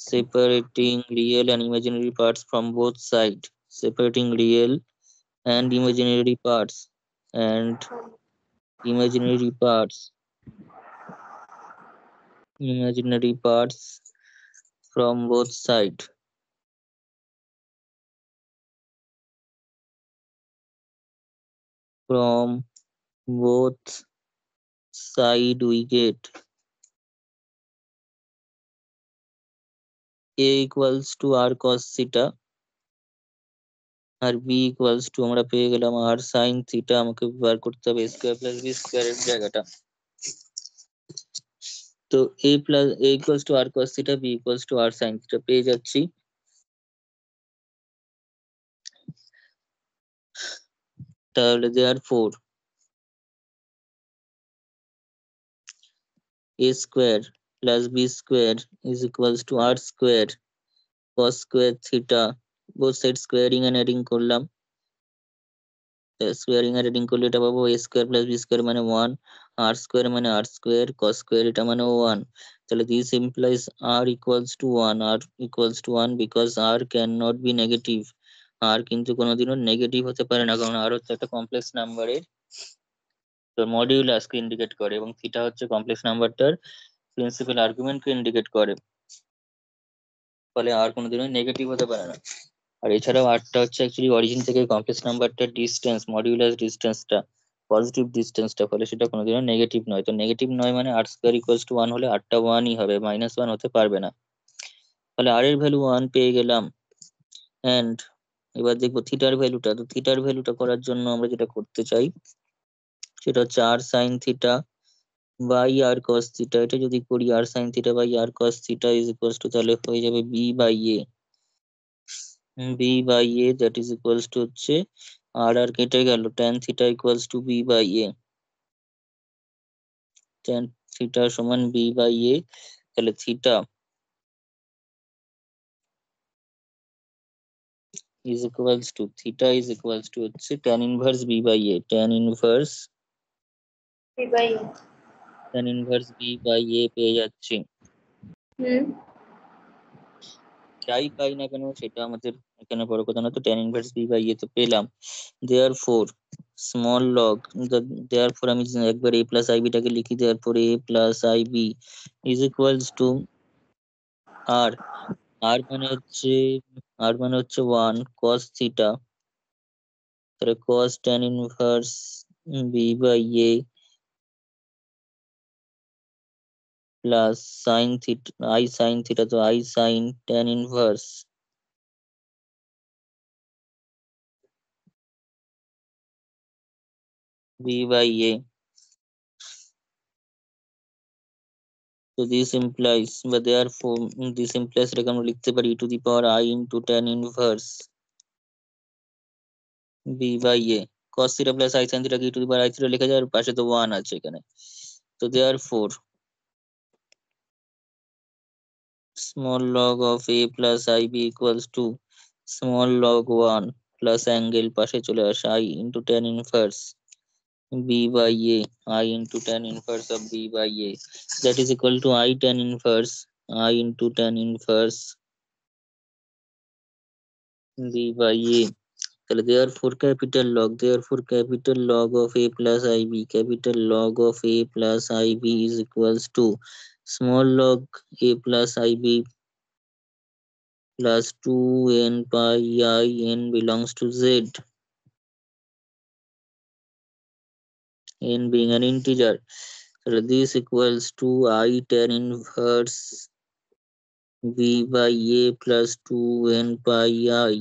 separating real and imaginary parts from both side, separating real and imaginary parts and imaginary parts imaginary parts from both side, from both side we get a equals to r cos theta R b equals to আমরা পেয়ে গেলাম r sin theta, আমাকে বার করতে হবে square plus b square এর জায়গাটা, তো a equals to r cos theta, b equals to r sin theta পেয়ে যাচ্ছি। তাহলে therefore a square plus b square is equals to r square cos square theta, both sides squaring and adding করলাম, squaring আর adding করলে এটা পাবো a square plus b square মানে 1, আর square মানে আর স্কোয়ার, কস স্কোয়ার এটা মানে 1, তাহলে this implies r equals to 1, r equals to 1 because r can not be negative, r কিন্তু কোনোদিনও নেগেটিভ হতে পারে না, কারণ r হচ্ছে একটা কমপ্লেক্স নাম্বারের তো মডিউলাসকে ইন্ডিকেট করে এবং থিটা হচ্ছে কমপ্লেক্স নাম্বারটার প্রিন্সিপাল আর্গুমেন্টকে ইন্ডিকেট করে, ফলে r কোনোদিনও নেগেটিভ হতে পারে না। আর এছাড়াও আরটা হচ্ছে অ্যাকচুয়ালি অরিজিন থেকে কমপ্লেক্স নাম্বারটার ডিস্টেন্স, মডিউলাস ডিস্টেন্সটা, পজিটিভ ডিস্টেন্সটা, ফলে সেটা কোনোদিনও নেগেটিভ নয়, তো নেগেটিভ নয় মানে আর স্কোয়ার ইকুয়ালস টু 1 হলে আরটা 1ই হবে, মাইনাস 1 হতে পারবে না, তাহলে আর এর ভ্যালু 1 পেয়ে গেলাম। অ্যান্ড এবার দেখবো থিটার ভ্যালুটা, তো থিটার ভ্যালুটা করার জন্য আমরা যেটা করতে চাই সেটা হচ্ছে r sine theta by r cos theta, এটা যদি করি r sine theta by r cos theta is equals to, তাহলে হয়ে যাবে b by a, b by a that is equals to হচ্ছে আর আর কেটে গেল, tan theta equals to b by a, tan theta সমান b by a, তাহলে theta is equals to হচ্ছে tan inverse b by a, b by tan inverse b by এ পেয়ে যাচ্ছি। হুম যাই পাই না কেন সেটা আমাদের এখানে বড় কথা না, তো tan ইনভার্স বি বাই এ তো পেলাম, দেয়ারফর স্মল লগ, দেয়ারফর আমি একবার a প্লাস আইবি টাকে লিখি, therefore a plus i b is equals to r, r মানে হচ্ছে আর মানে হচ্ছে 1 cos থিটা, তাহলে cos tan inverse b by a plus sine theta i sine theta, তো i sine tan inverse b by a So this implies, but therefore this implies এটাকে আমরা লিখতে পারি e to the power I into tan inverse b by a cos theta plus I sin theta K e to the power I theta লেখা যায়, আর পাশে তো 1 আছে এখানে। তো therefore small log of a plus ib equals to small log 1 plus angle পাশে চলে আসে I into tan inverse b by a, I into tan inverse of b by a, that is equal to I tan inverse I into tan inverse b by a। তাহলে therefore capital log of a plus ib, capital log of a plus ib is equals to small log a plus ib plus 2n pi I, n belongs to z, n being an integer. So this equals to I tan inverse b by a plus 2n pi I,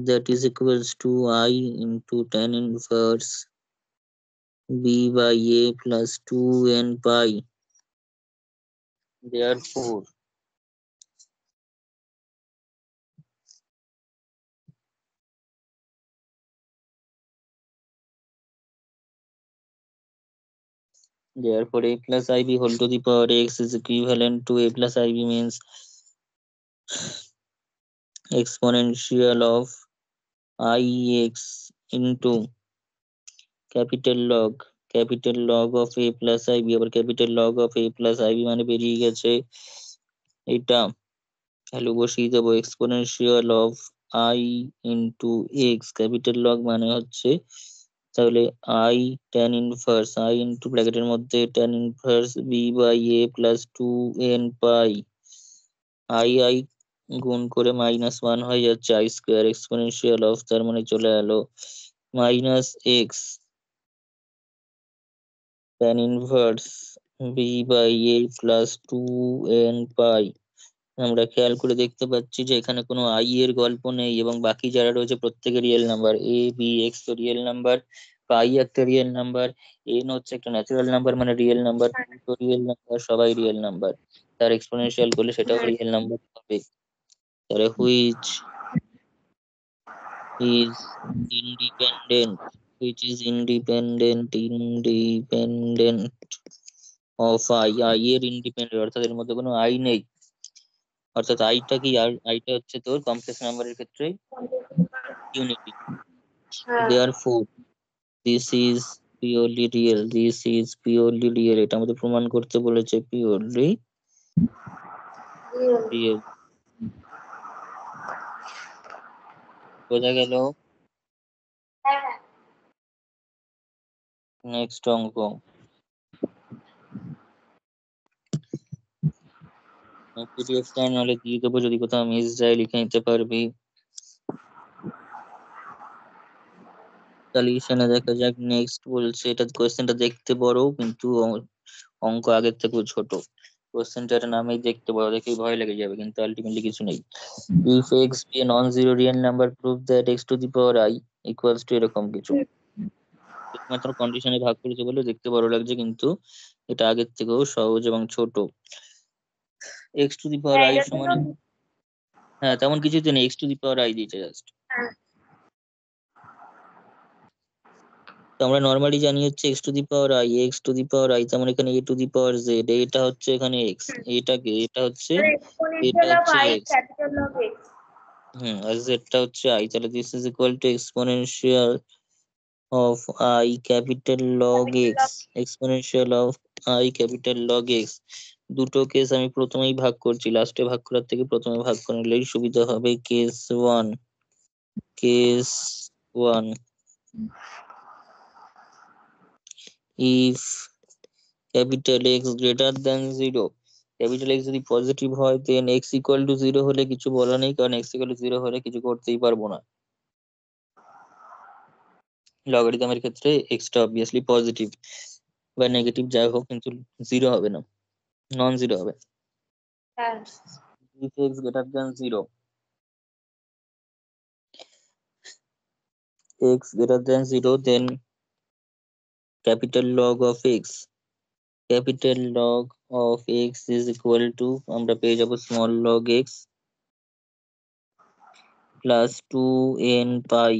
that is equals to I into tan inverse b by a plus 2n pi। Therefore a plus ib whole to the power x is equivalent to a plus ib means exponential of ix into capital log of a plus ib, আবার capital log of a plus ib মানে বেরিয়ে গেছে এটা, value বসিয়ে দেবো exponential of I into x, capital log মানে হচ্ছে তাহলে I tan inverse I into ব্র্যাকেটের মধ্যে tan inverse b by a plus 2n pi I গুণ করে -1 হয়ে যাচ্ছে I square exponential of, তার মানে চলে এলো minus x tan inverse b by a plus 2n pi। আমরা খেয়াল করে দেখতে পাচ্ছি যে এখানে কোনো i এর গল্প নেই এবং বাকি যারা রয়েছে প্রত্যেকে real number, a b x তো রিয়েল নাম্বার, পাই একটা রিয়েল নাম্বার, n হচ্ছে একটা ন্যাচারাল নাম্বার মানে রিয়েল নাম্বার, তো রিয়েল নাম্বার, সবাই রিয়েল নাম্বার, তার এক্সপোনেনশিয়াল করলে সেটাও রিয়েল নাম্বার হবে। তাহলে which is independent of i, i এর ইন্ডিপেন্ডেন্ট অর্থাৎ এর মধ্যে কোনো i নেই, অর্থাৎ আইটা কি, আর আইটা হচ্ছে তোর কমপ্লেক্স নাম্বারের ক্ষেত্রে unity. therefore this is purely real, এটা আমাদের প্রমাণ করতে বলেছে পিওরলি রিয়েল। বোঝা গেল? নেক্সট অঙ্ক, পিডিএফটা নাহলে দিয়ে দেবো, যদি কোথাও মিস যায় লিখে নিতে পারবি। সলিউশনে দেখা যাক। নেক্সট বলছে, এটা কোয়েশ্চেনটা দেখতে বড় কিন্তু অঙ্ক আগের থেকেও ছোট। কোয়েশ্চেনটার নামেই দেখতে বড়, দেখেই ভয় লেগে যাবে, কিন্তু আলটিমেটলি কিছু নেই। If x be a non zero real number prove that x to the power i equals to এরকম কিছু। একমাত্র কন্ডিশনে ভাগ করেছে বলে দেখতে বড় লাগছে, কিন্তু এটা আগের থেকেও সহজ এবং ছোট। X to the power I সমান, হ্যাঁ তেমন কিছুতে নেই, x to the power I দিয়েছে জাস্ট। তো আমরা নরমালি জানি হচ্ছে x to the power i, x to the power I, তেমন এখানে এ টু দি পাওয়ার জেড, এটা হচ্ছে এখানে এক্স, এটাকে এটা হচ্ছে এক্স, আর জেডটা হচ্ছে আই। তাহলে this is equal to exponential of I capital log x, exponential of I capital log x. দুটো কেস আমি প্রথমেই ভাগ করছি, লাস্টে ভাগ করার থেকে প্রথমে ভাগ করে নিলেই সুবিধা হবে। Case one if capital X greater than 0, capital X যদি পজিটিভ হয় দেন x ইকুয়াল টু 0 হলে কিছু বলা নেই, কারণ x ইকুয়াল টু 0 হলে কিছু করতেই পারবো না। লগারিদমের ক্ষেত্রে x টা অবভিয়াসলি পজিটিভ বা নেগেটিভ যাই হোক, কিন্তু 0 হবে না, নন 0 হবে। if x greater than 0, x greater than 0 then capital log of x capital log of x is equal to আমরা পেয়ে যাব small log x plus 2n pi।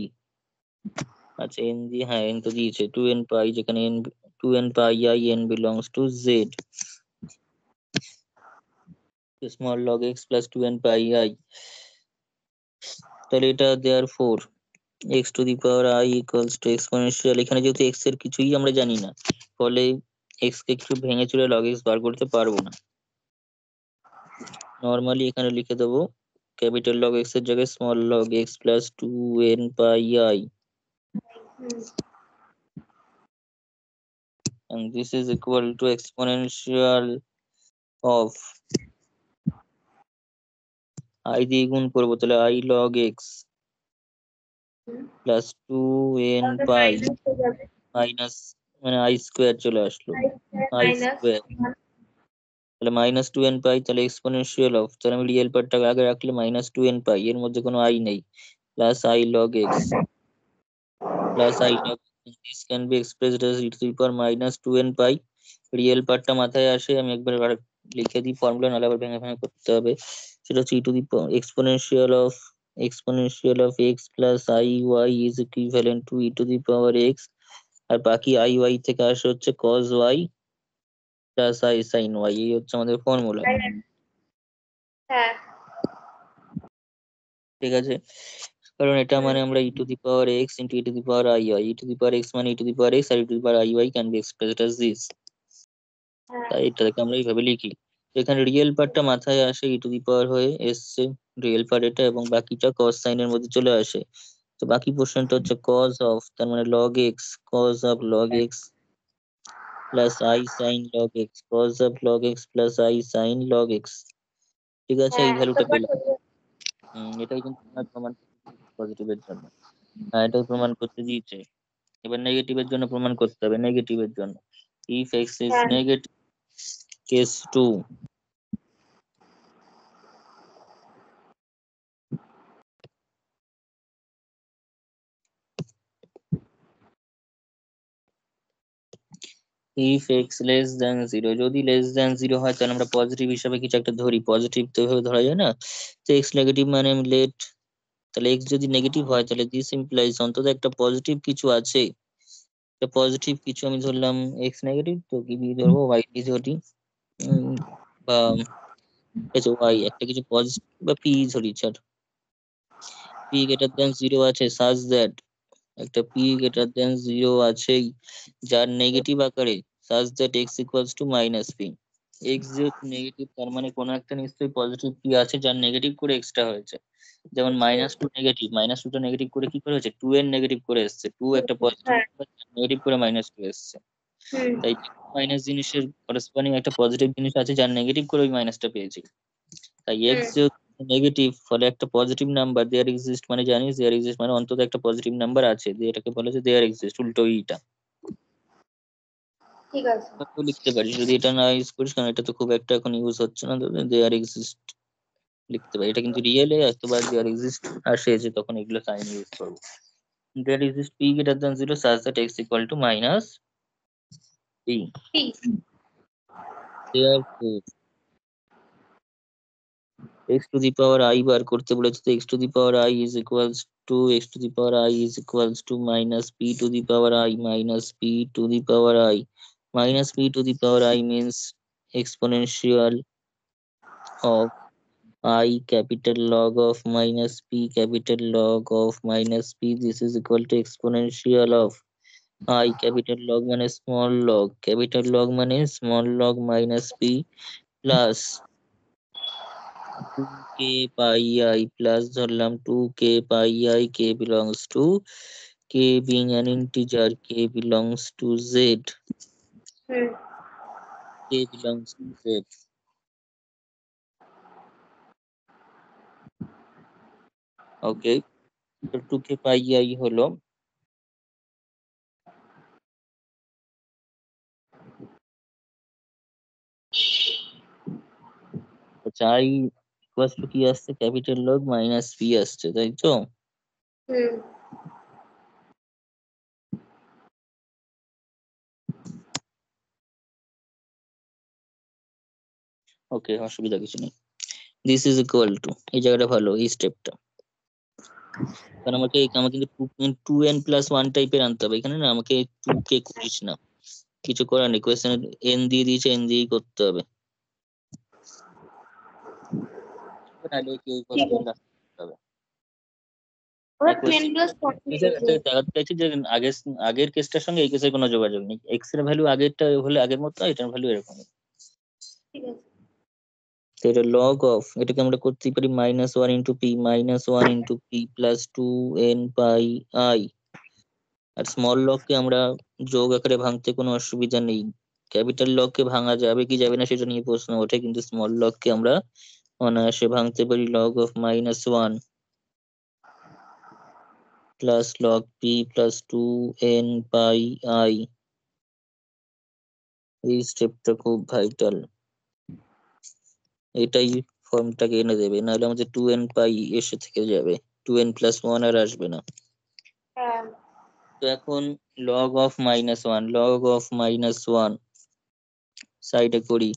আচ্ছা n দিয়ে, হ্যাঁ n তো দিয়েছে 2n pi, যেখানে n 2n pi I n belongs to z। small log x plus 2n pi I, তাহলে এটা therefore x to the power I equals to exponential, এখানে যেহেতু x এর কিছুই আমরা জানি না, ফলে x কে কিছু ভেঙে চুরে log x বার করতে পারবো না। নর্মালি এখানে লিখে দেবো ক্যাপিটাল log x এর জায়গায় small log x plus 2n pi I, and this is equal to exponential of I দিয়ে গুণ করবো, তাহলে I log x plus 2n pi minus, মানে I স্কোয়ার চলে আসলো, I স্কোয়ার, তাহলে মাইনাস 2n পাই, তাহলে এক্সপোনেনশিয়াল অফ, তাহলে আমি রিয়েল পার্টটাকে আগে রাখলে মাইনাস 2n পাই, এর মধ্যে কোনো I নেই, plus I log x plus I log this can be expressed as e to the power minus 2n pi। Real পার্টটা মাথায় আসে, আমি একবার লিখে দিই ফর্মুলা, নাহলে আবার ভেঙে ভেঙে করতে হবে। সেটা হচ্ছে e to the power exponential of x plus I y is equivalent to e to the power x, আর বাকি I y থেকে আসে হচ্ছে cos y plus I sin y, এই হচ্ছে আমাদের ফর্মুলা। হ্যাঁ ঠিক আছে, কারণ এটা মানে আমরা e to the power x into e to the power I y, e to the power x মানে e to the power x, R e to the power I y can be expressed as this, তাই এটাকে আমরা এইভাবে লিখি। তো এখানে real পার্টটা মাথায় আসে, e to the power হয়ে এসছে রিয়েল পার্ট এটা, এবং বাকিটা cos সাইন এর মধ্যে চলে আসে। তো বাকি পোর্শনটা হচ্ছে cos অফ, তার মানে log x, cos of log x plus I sin log x, cos of log x plus I sin log x। ঠিক আছে, এই ভ্যালুটা পেলাম। এটাই কিন্তু আমরা প্রমাণ পজিটিভের জন্য, হ্যাঁ এটাই প্রমাণ করতে দিয়েছে। এবার নেগেটিভের জন্য প্রমাণ করতে হবে, নেগেটিভের জন্য if x is negative, case 2, if x less than 0, যদি less than 0 হয় তাহলে আমরা পজিটিভ হিসাবে কিছু একটা ধরি, পজিটিভ তো এভাবে ধরা যায় না। তো x নেগেটিভ মানে আমি লেট, তাহলে x যদি নেগেটিভ হয় তাহলে দিস ইমপ্লাইজ অন্তত একটা পজিটিভ কিছু আছে, একটা পজিটিভ কিছু আমি ধরলাম x নেগেটিভ, তো কি দিয়ে ধরবো y দিয়ে ধরি, বা আচ্ছা y একটা কিছু পজিটিভ বা p ধরি, ছাড়, p গ্রেটার দ্যান 0 আছে such that, একটা p গ্রেটার দ্যান 0 আছেই যার নেগেটিভ আকারে such that x equals to minus p। x যেহেতু নেগেটিভ, তার মানে কোনো একটা নিশ্চয়ই পজিটিভ p আছে যার নেগেটিভ করে এক্সট্রা হয়েছে, যেমন -2 নেগেটিভ, -2টা নেগেটিভ করে কি করে হয়েছে, 2n নেগেটিভ করে এসেছে, 2 একটা পজিটিভ নেগেটিভ করে -2 এসেছে, তাই মাইনাস জিনিসের করেসপন্ডিং একটা পজিটিভ জিনিস আছে যার নেগেটিভ করে ওই মাইনাসটা পেয়েছি। তাই x যেহেতু নেগেটিভ, ফলে একটা পজিটিভ নাম্বার দেয়ার এক্সিস্ট, মানে জানিস দেয়ার এক্সিস্ট মানে অন্তত একটা পজিটিভ নাম্বার আছে, যে এটাকে বলা হচ্ছে দেয়ার এক্সিস্ট, উল্টো ইটা। ঠিক আছে, তো লিখতে পারিস যদি এটা না ইউজ করিস, কারণ এটা তো খুব একটা এখন ইউজ হচ্ছে না, দেয়ার এক্সিস্ট লিখতে পারি, এটা কিন্তু রিয়েলে এতবার দেয়ার এক্সিস্ট আসে যে তখন এগুলো সাইন ইউজ করবো। There exist p greater than 0 such that x equal to minus p, therefore x to the power I বার করতে বলেছে, তো x to the power I is equals to x to the power I is equals to minus p to the power I minus p to the power I, minus p to the power I means exponential of I capital log of minus p capital log of minus p, this is equal to exponential of I capital log মানে small log, capital log মানে small log minus p plus 2k pi I plus ধরলাম 2k pi I, k belongs to, k being an integer, k belongs to z, k belongs to z। ওকে, তো 2k pi I হলো, আচ্ছা I equals to কি আসছে, capital log minus P আসছে, তাই তো? ওকে, অসুবিধা কিছু নেই। দিস ইজ ইকুয়াল টু, এই জায়গাটা ভালো, এই স্টেপটা, কারণ আমাকে কিন্তু টু এন প্লাস ওয়ান টাইপের আনতে হবে এখানে না, আমাকে টু কে করিস না, কিছু করার নেই, কোয়েশ্চেন এন দিয়ে দিয়েছে, এন দিয়েই করতে হবে। নাহলে কেউ ঠিক কষ্ট আছে। হবে। ওরা এক 10 plus 40 লিখেছে। দেখাতে চাইছি যে আগের কেসটার সঙ্গে এই কেসের কোনো যোগাযোগ নেই, এক্স এর ভ্যালু আগেরটা হলে আগের মতো, এটার ভ্যালু এরকম। ঠিক আছে। তো এটা লগ অফ, এটাকে আমরা করতেই পারি minus one into p, minus one into p plus two n pi i. আর স্মল লগ কে আমরা যোগ আকারে ভাঙতে কোনো অসুবিধা নেই, ক্যাপিটাল লগ কে ভাঙা যাবে কি যাবে না সেটা নিয়ে প্রশ্ন ওঠে, কিন্তু স্মল লগ কে আমরা অনায়াসে ভাঙতে পারি। Log of minus one plus log p plus two n pi i. এই স্টেপটা খুব ভাইটাল, এটাই ফর্মটাকে এনে দেবে, নাহলে আমাদের টু এন পাই এসে থেকে যাবে, টু এন প্লাস ওয়ান আর আসবে না। হ্যাঁ। তো এখন log of minus one, log of minus one সাইডে করি,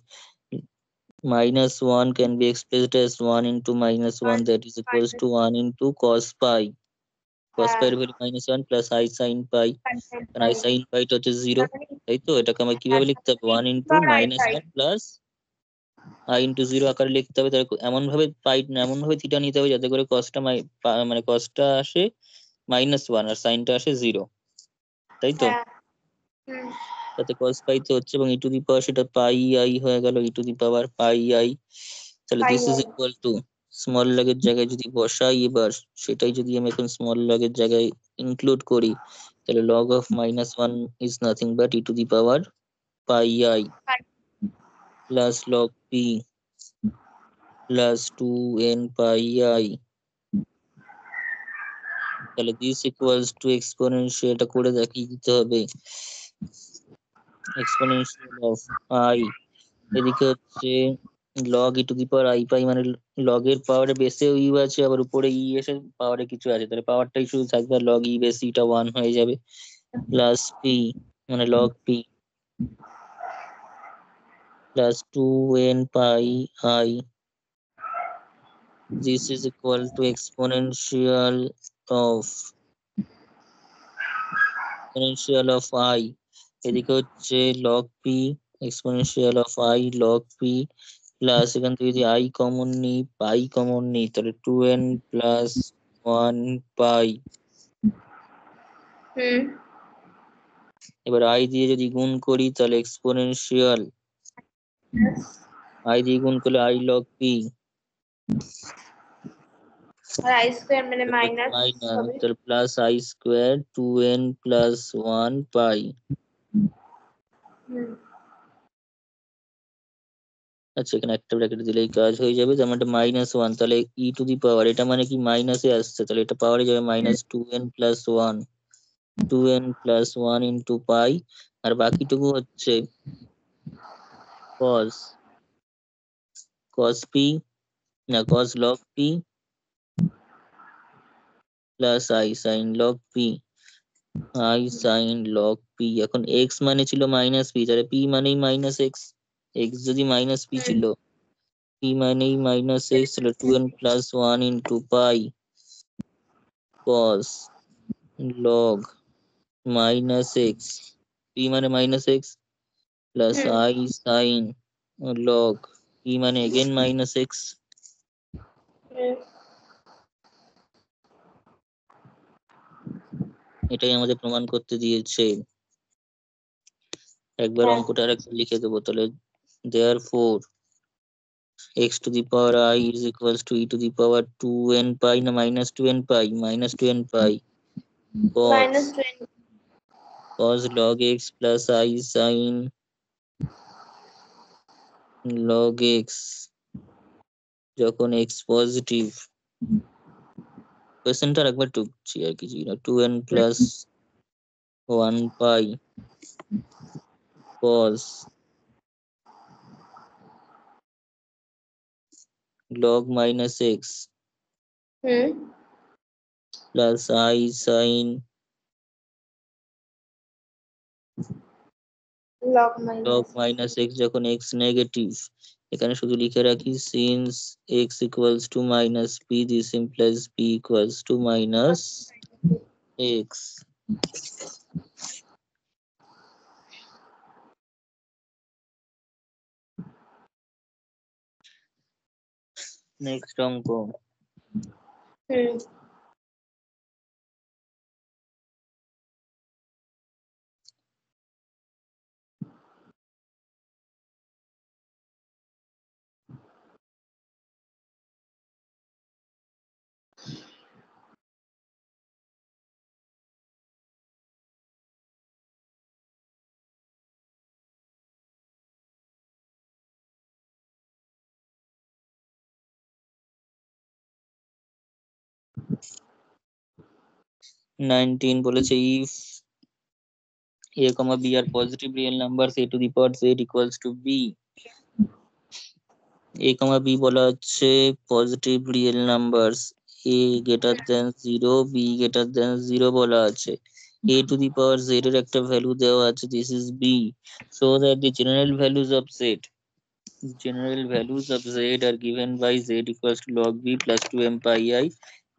minus 1 can be expressed as 1 into minus 1, that is equals to 1 into cos pi. Cos pi এর value minus 1 plus i sin pi, কারণ i sin pi টা হচ্ছে 0, তাই তো? এটাকে আমরা কিভাবে লিখতে হবে? 1 into minus 1 plus i into 0 আকারে লিখতে হবে। তাহলে এমন ভাবে পাই, এমন ভাবে থিটা নিতে হবে যাতে করে cosটা মানে cosটা আসে -1 আর সাইনটা আসে 0, তাই তো? তাতে cos pi তো হচ্ছে, এবং ই টু দি পাওয়ার সেটা পাই আই হয়ে গেল, e to the power pi i. তাহলে this is equal to, small লগের জায়গায় যদি বসাই এবার, সেটাই যদি আমি এখন স্মল লগের জায়গায় ইনক্লুড করি, তাহলে log of minus one is nothing but e to the power pi i plus log p plus two n pi i. তাহলে দিস ইকুয়ালস টু এক্সপোনেনশিয়াল, এটা করে দেখিয়ে দিতে হবে, এক্সপোনেনশিয়াল অফ আই, এদিকে হচ্ছে log e to the power i pi, মানে লগের পাওয়ারে বেসে ইউ আছে, আবার উপরে ই এসে পাওয়ারে কিছু আছে, তাহলে পাওয়ারটাই শুধু থাকবে, লগ ই বেস ইটা ওয়ান হয়ে যাবে, প্লাস পি মানে log p plus two n pi i. This is equal to exponential of i, এদিকে হচ্ছে log p exponential of i log p, plus এখান থেকে যদি আই কমন নিই, পাই কমন নিই, তাহলে টু এন প্লাস ওয়ান পাই। এবার আই দিয়ে যদি গুণ করি তাহলে এক্সপোনেনশিয়াল, আই দিয়ে গুণ করলে আই লগ পি আর আই স্কয়ার মানে মাইনাস হবে। তাহলে plus i square two n plus one pi. আচ্ছা, এখানে একটা ব্র্যাকেট দিলেই কাজ হয়ে যাবে, তার মানে মাইনাস ওয়ান, তাহলে ই টু দি পাওয়ার, এটা মানে কি মাইনাসে আসছে, তাহলে এটা পাওয়ারে যাবে minus two n plus one, two n plus one into pi, আর বাকিটুকু হচ্ছে কস, কস পি না cos log p plus i sine log p, i sine log p. এখন এক্স মানে ছিল মাইনাস পি, তাহলে পি মানেই মাইনাস এক্স, এক্স যদি মাইনাস পি ছিল, পি মানেই মাইনাস এক্স, তাহলে two n plus one into pi cos log minus x, p মানে minus x plus i sine log P মানে এগেন মাইনাস এক্স। এটাই আমাদের প্রমাণ করতে দিয়েছে। একবার অঙ্কটা আরেকবার লিখে দেবো, তাহলে therefore x to the power I is equals to e to the power 2n pi না minus 2n pi, minus 2n pi cos log x plus I sin log x যখন x পজিটিভ। কোয়েশ্চেনটা একবার টুকছি আর কিছু না, 2n plus 1 pi cos log minus x plus I sin log minus x যখন x negative, এখানে শুধু লিখে রাখি since x equals to minus b, this implies b equals to minus x. Next অঙ্ক। হুম। নাইনটিন বলেছে if a comma b are positive real numbers a to the power z equals to b. a comma b বলা হচ্ছে positive real numbers, a greater than 0 b greater than 0 বলা আছে, a to the power z এর একটা value দেওয়া আছে, this is b, so that the general values of z are given by z equals to log b plus 2m pi I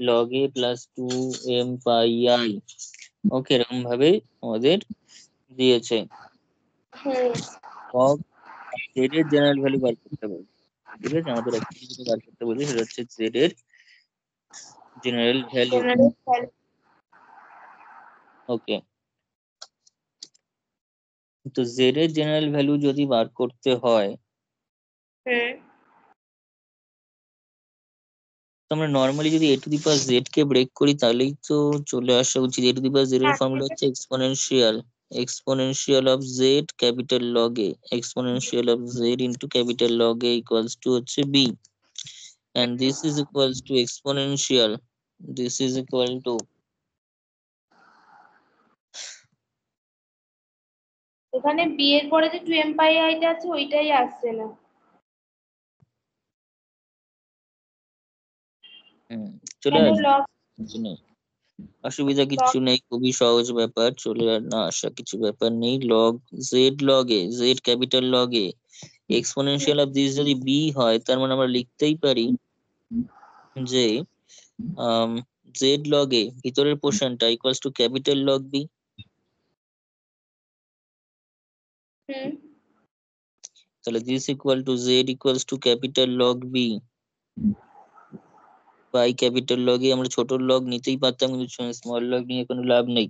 log a plus 2m pi I. ওকে, এরকম ভাবে আমাদের দিয়েছে। হুম। log z এর general value বার করতে হবে, ঠিক আছে? আমাদের অ্যাকচুয়ালি যেটা বার করতে বলেছে সেটা হচ্ছে z এর general value. General value. Okay, তো z এর জেনারেল ভ্যালু যদি বার করতে হয় হুম। তো আমরা নর্মালি যদি a to the power z কে ব্রেক করি তাহলেই তো চলে আসা উচিত। a to the power z এর ফর্মুলা হচ্ছে exponential of z capital log a, exponential of z into capital log a equals to হচ্ছে b, and this is equals to exponential, this is equal to এখানে B এর পরে যে 2m পাই আইটা আছে ওইটাই আসছে না। চলে কেন আসবে, লগ? কিছু নেই, অসুবিধা লগ। কিছু নেই, খুবই সহজ ব্যাপার, চলে না আসা কিছু ব্যাপার নেই। Log Z log a, z capital log A, exponential of this যদি বি হয় তার মানে আমরা লিখতেই পারি যে জেড লগ এ ভিতরের পোর্শনটা equals to capital log b. হুম। তাহলে this equal to z equals to capital log b by capital log a. আমরা ছোট লগ নিতেই পারতাম কিন্তু স্মল লগ নিয়ে কোনো লাভ নেই,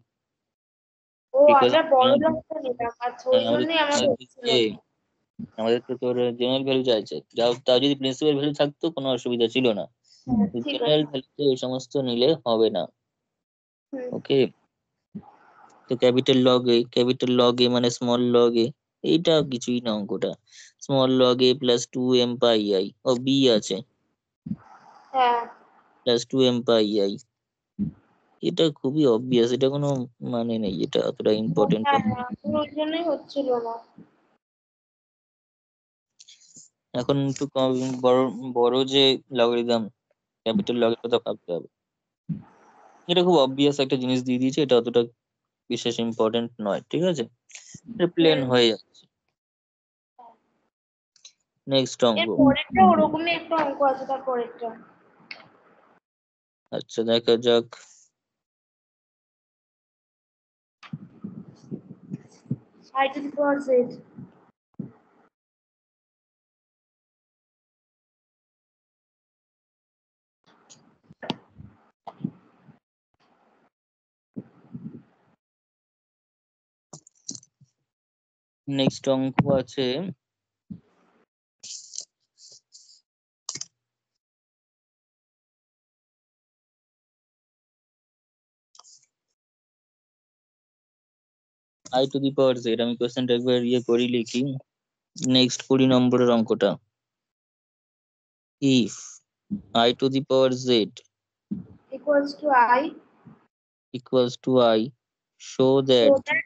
ও বিকজ আমরা বড় লগটা নিলাম, আচ্ছা ওই আমাদের জন্যই আমার হচ্ছিল না। আমাদের তো তোর জেনারেল ভ্যালু চাইছে, যাও তাও যদি প্রিন্সিপাল ভ্যালু থাকতো কোনো অসুবিধা ছিল না, হ্যাঁ, ঠিক জেনারেল আছে। ভ্যালুতে এই সমস্ত নিলে হবে না। হুম। ওকে, তো ক্যাপিটাল লগ এ মানে স্মল লগ এ, এইটা কিছুই না অঙ্কটা, small log a plus 2m pi i, ও বি আছে হ্যাঁ। প্লাস 2m পাই আই, এটা খুবই অবভিয়াস, এটা কোনো মানে নেই, এটা অতটা ইম্পর্টেন্ট। হ্যাঁ, আমার ওই জন্যই হচ্ছিল না। এখন একটু বড় বড় যে লগারিদম ক্যাপিটাল লগ এর কথা ভাবতে হবে, এটা খুব অবভিয়াস একটা জিনিস দিয়ে দিয়েছে, এটা অতটা বিশেষ ইম্পর্টেন্ট নয়, ঠিক আছে, এটা প্লেন হুম। হয়ে যাচ্ছে। নেক্সট এর অঙ্ক। পরেরটা ওরকমই একটা অঙ্ক আছে, তার পরেরটা। আচ্ছা দেখা যাক। I to the power z। Next অঙ্ক আছে i two the power Z, আমি কোশ্চেনটা একবার ইয়ে করি লিখি। নেক্সট 20 নম্বরের অঙ্কটা, if i two the power Z equals to I, equals to I, show so that that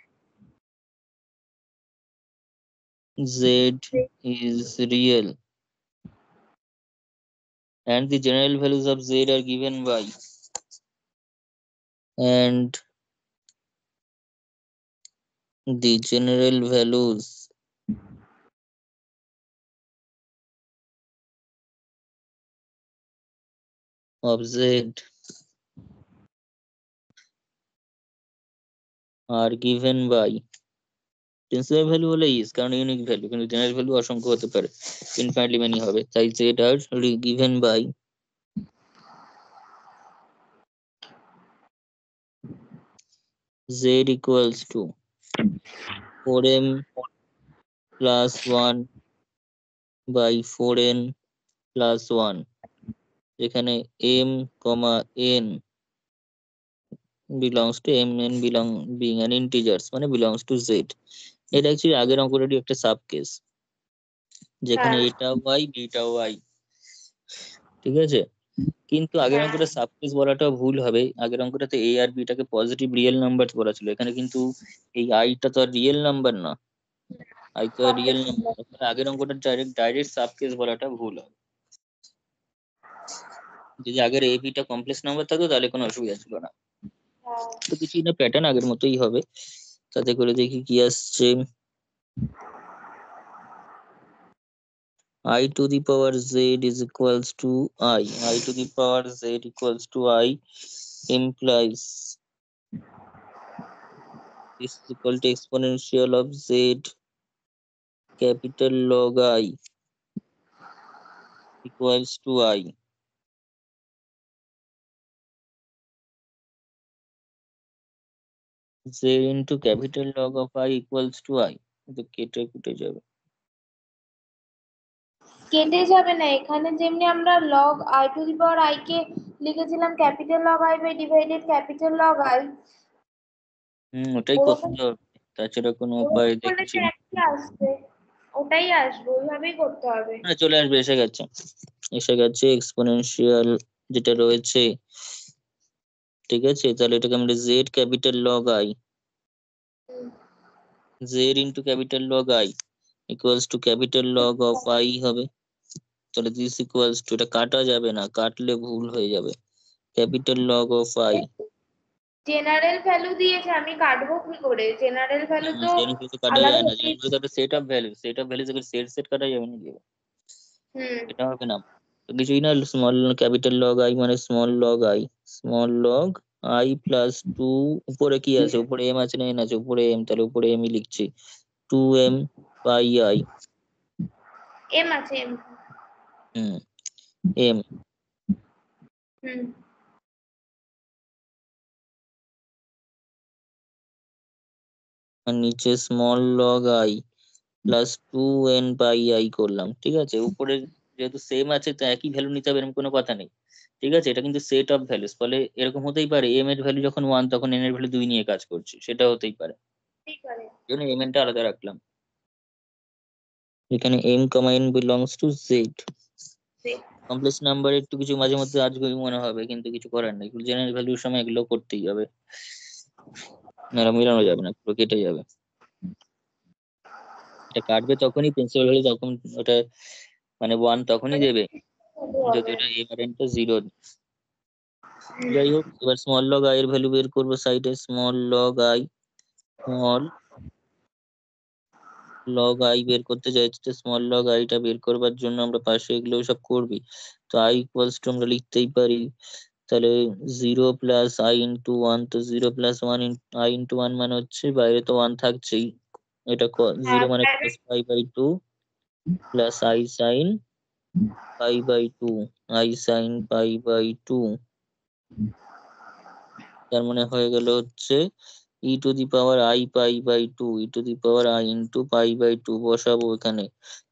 z is real and the general values of z are given by, and the general values of z are given by principal value হলে is, কারণ unique value, কিন্তু general value অসংখ্য হতে পারে, infinitely many হবে, তাই z are given by z equals to 4m plus 1 by 4n plus 1, যেখানে m, n belongs to n being an integers, মানে belongs to z। এটা অ্যাকচুয়ালি আগের অঙ্কটারই একটা সাব কেস, যেখানে হ্যাঁ। এটা y বিটা y, ঠিক আছে। কিন্তু আগের হ্যাঁ। অঙ্কটা সাব কেস বলাটা ভুল হবে, আগের অঙ্কটাতে a আর b টাকে পজিটিভ রিয়েল নাম্বার বলা ছিল, এখানে কিন্তু এই i টা তো আর রিয়েল নাম্বার না, i তো আর রিয়েল নাম্বার, আগের অঙ্কটা ডাইরেক্ট সাব কেস বলাটা ভুল হবে। যদি আগের a b টা কমপ্লেক্স নাম্বার থাকতো তাহলে কোনো অসুবিধা ছিল না, তো কিছুই না, প্যাটার্ন আগের মতোই হবে। তাতে করে দেখি কি আসছে, I to the power z is equals to I to the power z equals to I implies this is equal to exponential of z capital log I equals to I। z into capital log of I equals to I, তো কেটে কুটে যাবে। কেটে যাবে না, এখানে যেমনি আমরা log i to the power i কে লিখেছিলাম capital log i by divided capital log i, ওটাই ওরকম করতে হবে, তাছাড়া কোনো উপায় করলে দেখছি তো না। একই আসবে, ওটাই আসবে, ওইভাবেই করতে হবে। হ্যাঁ চলে আসবে, এসে গেছে, এসে গেছে এক্সপোনেনশিয়াল যেটা রয়েছে, ঠিক আছে। তাহলে এটাকে আমরা z capital log I, z into capital log I equals to capital log of I হবে। তাহলে দিস ইকুয়ালস টু, এটা কাটা যাবে না, কাটলে ভুল হয়ে যাবে, capital log of I. General value দিয়েছে, আমি কাটবো কি করে? জেনারেল ভ্যালু তো জেনারেল ভ্যালু কাটা আলাদা যায় না, হতেই। জেনারেল ভ্যালু তো set of value, set of value থেকে সেট কাটা যাবে না, হুম। এটা হবে না। তো কিছুই না, স্মল ক্যাপিটাল লগ আই মানে small log I, small log i plus 2, উপরে কি আছে, উপরে এম আছে না এন আছে, উপরে এম, তাহলে উপরে এমই লিখছি, 2m বাই আই। এম আছে, এম। হুম, এম, হুম। আর নিচে small log i plus 2n by i করলাম, ঠিক আছে। উপরে যেহেতু সেম আছে তো একই ভ্যালু নিতে হবে এরকম কোনো কথা নেই, ঠিক আছে। এটা কিন্তু সেট অফ ভ্যালুস, ফলে এরকম হতেই পারে এম এর ভ্যালু যখন 1 তখন এন এর ভ্যালু 2 নিয়ে কাজ করছে, সেটা হতেই পারে, ঠিক আছে। এই জন্য এম এনটা আলাদা রাখলাম। এখানে m কমা n belongs two z। Complex number একটু কিছু মাঝে মধ্যে আজগুবি মনে হবে, কিন্তু কিছু করার নেই, জেনারেল ভ্যালুর সময় এগুলো করতেই হবে, নাহলে মেলানো যাবে না, পুরো কেটে যাবে। এটা কাটবে তখনই, প্রিন্সিপাল ভ্যালু তখন ওটা মানে 1 তখনই দেবে যদি ওটা এম আর এনটা 0। যাই হোক, এবার স্মল লগ আই এর ভ্যালু বের করবো সাইডে, small log I, small log I বের করতে চাইছি, স্মল লগ আইটা বের করবার জন্য আমরা পাশে এগুলো সব করবি, তো আই ইকুয়ালস টু আমরা লিখতেই পারি, তাহলে 0 প্লাস আই ইন্টু 1, তো 0 প্লাস 1 আই ইন্টু 1 মানে হচ্ছে, বাইরে তো 1 থাকছেই, এটা 0 মানে cos pi by 2 plus i sine pi by 2, i sine pi by 2, তার মানে হয়ে গেল হচ্ছে e to the power i pi by 2, e to the power i into pi by 2 বসাবো এখানে,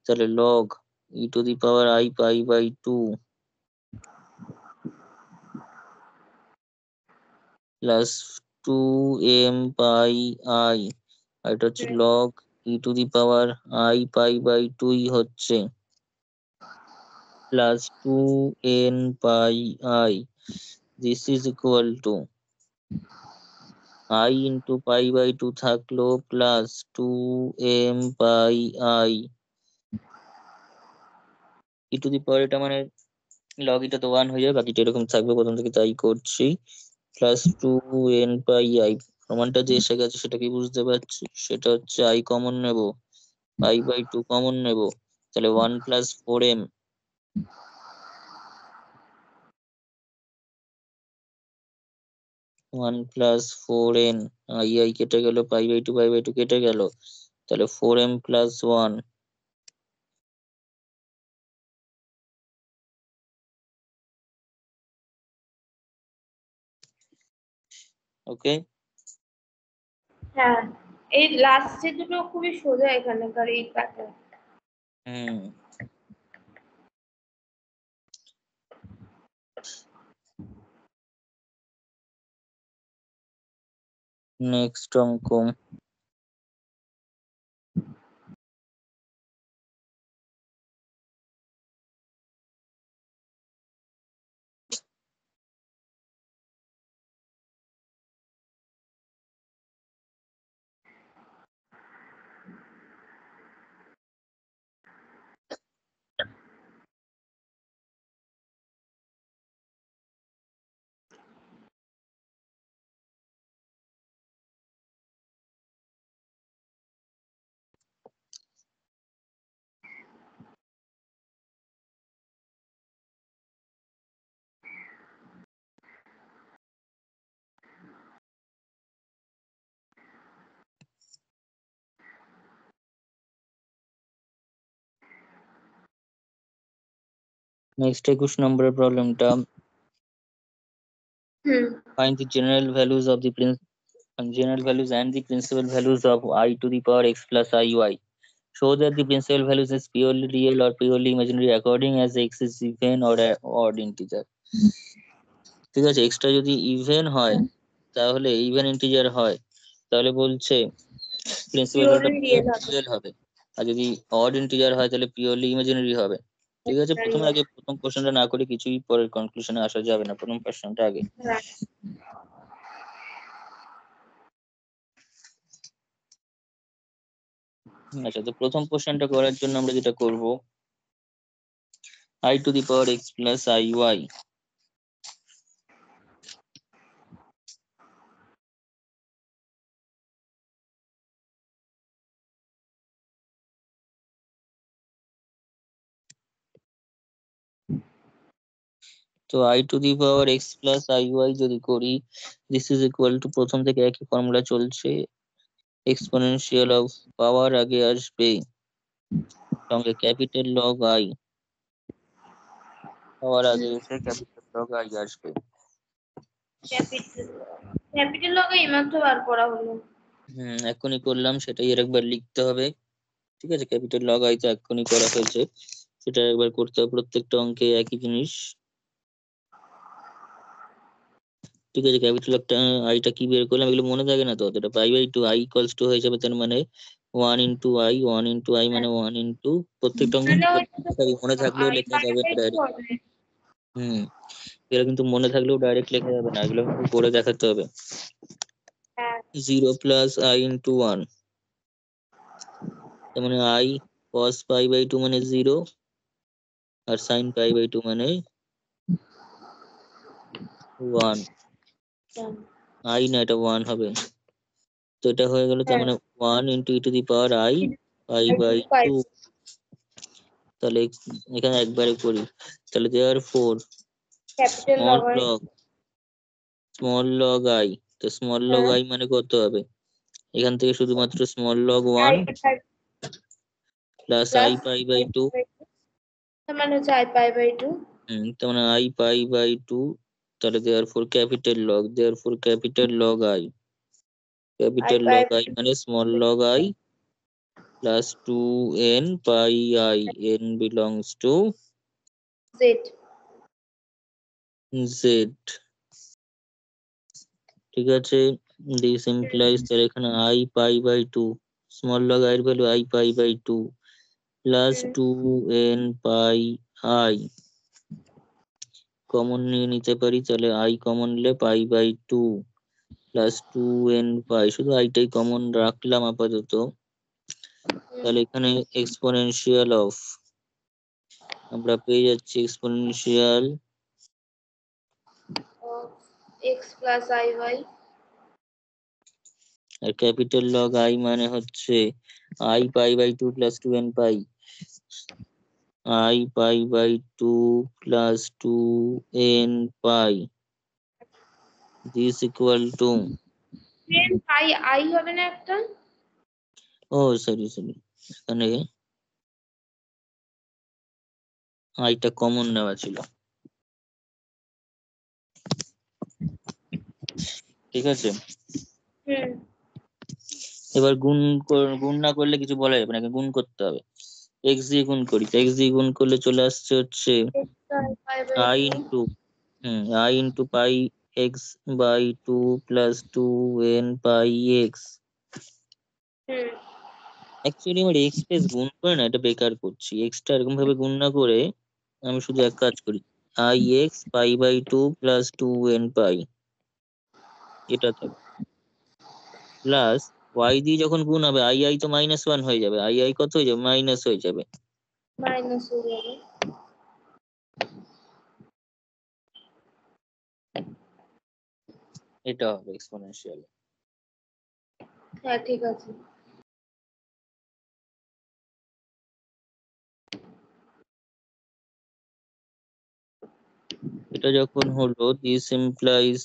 তাহলে log e to the power i pi by 2 plus 2m pi i, আর এটা হচ্ছে log e to the power i pi by 2 হচ্ছে plus 2n pi i, this is equal to i into pi by 2 থাকলো plus 2m pi i, e to the power এটা মানে log এটা তো 1 হয়ে যাবে, বাকিটা এরকম থাকবে, প্রথম থেকে তাই করছি, প্লাস 2n পাই আই, প্রমাণটা যে এসে গেছে সেটা কি বুঝতে পারছি, সেটা হচ্ছে আই কমন নেব, পাই বাই 2 কমন নেব, তাহলে 1 plus 4m 1 plus 4n, i কেটে গেল, পাই বাই টু কেটে গেল, তাহলে 4m প্লাস 1। ওকে, হ্যাঁ, এই লাস্টে দুটো খুবই সোজা এখানকার এই প্যাটার্ন। হুম, নেক্সট অঙ্ক। নেক্সট 21 নম্বরের প্রবলেমটা, find the general values of the general values and the principal values of I to the power x plus iy. Show that the principal values is purely real or purely imaginary according as x is even or a odd integer. ঠিক আছে, extra যদি even হয় তাহলে even integer হয় তাহলে বলছে principal ভ্যালুটা purely real purely হবে। রিয়েল হবে, আর যদি অড ইন্টিজার হয় তাহলে পিওরলি ইমাজিনারি হবে। ঠিক আছে, প্রথমে আগে প্রথম কোশ্চেনটা না করে কিছুই পরের কনক্লুশনে আসা যাবে না, প্রথম কোশ্চেনটা আগে। হ্যাঁ, আচ্ছা, তো প্রথম কোশ্চেনটা করার জন্য আমরা যেটা করব, I to the power x plus iy। তো I to the power x plus iy যদি করি, দিস ইজ ইকুয়াল টু, প্রথম থেকে একই ফর্মুলা চলছে, এক্সপোনেনশিয়াল অফ পাওয়ার আগে আসবে, সঙ্গে ক্যাপিটাল লগ আই, পাওয়ার আগে এসে ক্যাপিটাল লগ আই আসবে। ক্যাপিটাল ক্যাপিটাল লগে এইমাত্র বার করা হলো। এখনই করলাম, সেটাই আরেকবার লিখতে হবে। ঠিক আছে, ক্যাপিটাল লগ আই তো এক্ষুনি করা হয়েছে, সেটা একবার করতে হবে, প্রত্যেকটা অঙ্কে একই জিনিস। ঠিক আছে, ক্যাপিটাল একটা আইটা কি বের করলাম এগুলো মনে থাকে না তো অতটা, pi by two, i equals to হয়ে যাবে তার মানে 1 ইন্টু আই, হ্যাঁ, ওয়ান ইন্টু প্রত্যেকটা অঙ্ক মানে কিন্তু ওইটা তো মনে থাকলেও আই লেখা পাই যাবে বাই না টু ডাইরেক্ট। হবে। হুম, এগুলো কিন্তু মনে থাকলেও ডাইরেক্ট লেখা যাবে না, এগুলো কিন্তু করে দেখাতে হবে। হ্যাঁ, 0 প্লাস i ইন্টু 1, তার মানে i cos pi by two মানে 0, আর সাইন পাই বাই টু মানে 1। আই না, এটা 1 হবে, তো এটা হয়ে গেল, তার হ্যাঁ, মানে 1 × e⁻i পাই বাই টু। তাহলে এখানে একবারে করি, তাহলে দেওয়ার 4 ক্যাপিটাল স্মল লগাই। লগ, স্মল লগ আই, তো স্মল লগ হ্যাঁ, আই মানে কত হবে, এখান থেকে শুধুমাত্র small log i 1 plus i plus pi by two, তার মানে হচ্ছে আই পাই বাই টু। তার মানে আই পাই বাই টু, তাহলে therefore capital log i, i capital pi log by i মানে small log i plus 2n pi i, n belongs to z. Z. ঠিক আছে, this implies, তাহলে এখানে i pi by two, small log i এর value i pi by two plus 2n pi i, common নিয়ে নিতে পারি, তাহলে i common নিলে pi by two plus 2n pi, শুধু আইটাই কমন রাখলাম আপাতত। তাহলে এখানে এক্সপোনেনশিয়াল অফ, আমরা পেয়ে যাচ্ছি exponential, x plus i y. আর ক্যাপিটাল লগ আই মানে হচ্ছে i pi by two plus 2n pi, i pi by two plus 2n pi, this equal to pi i হবে না একটা? ও সরি এখানে আইটা কমন নেওয়া ছিল, ঠিক আছে। এবার গুণ না করলে কিছু বলা যাবে না, গুণ করতে হবে। এক্স দিয়ে গুণ করি, এক্স দিয়ে গুণ করলে চলে আসছে হচ্ছে i into i into pi x by 2 plus 2n pi x. Actually আমার এক্স প্লাস গুণ করে না, এটা বেকার করছি। এক্সটা এরকম ভাবে গুণ না করে আমি শুধু এক কাজ করি, i x pi by 2 plus 2n pi, এটা থাকে প্লাস ওয়াই দিয়ে যখন গুণ হবে আই আই তো -1 হয়ে যাবে, আই আই কত হয়ে যাবে, মাইনাস হয়ে যাবে। মাইনাস হয়ে যাবে। এটা হবে এক্সপোনেনশিয়াল। হ্যাঁ ঠিক আছে। এটা যখন হলো দিস ইমপ্লাইজ,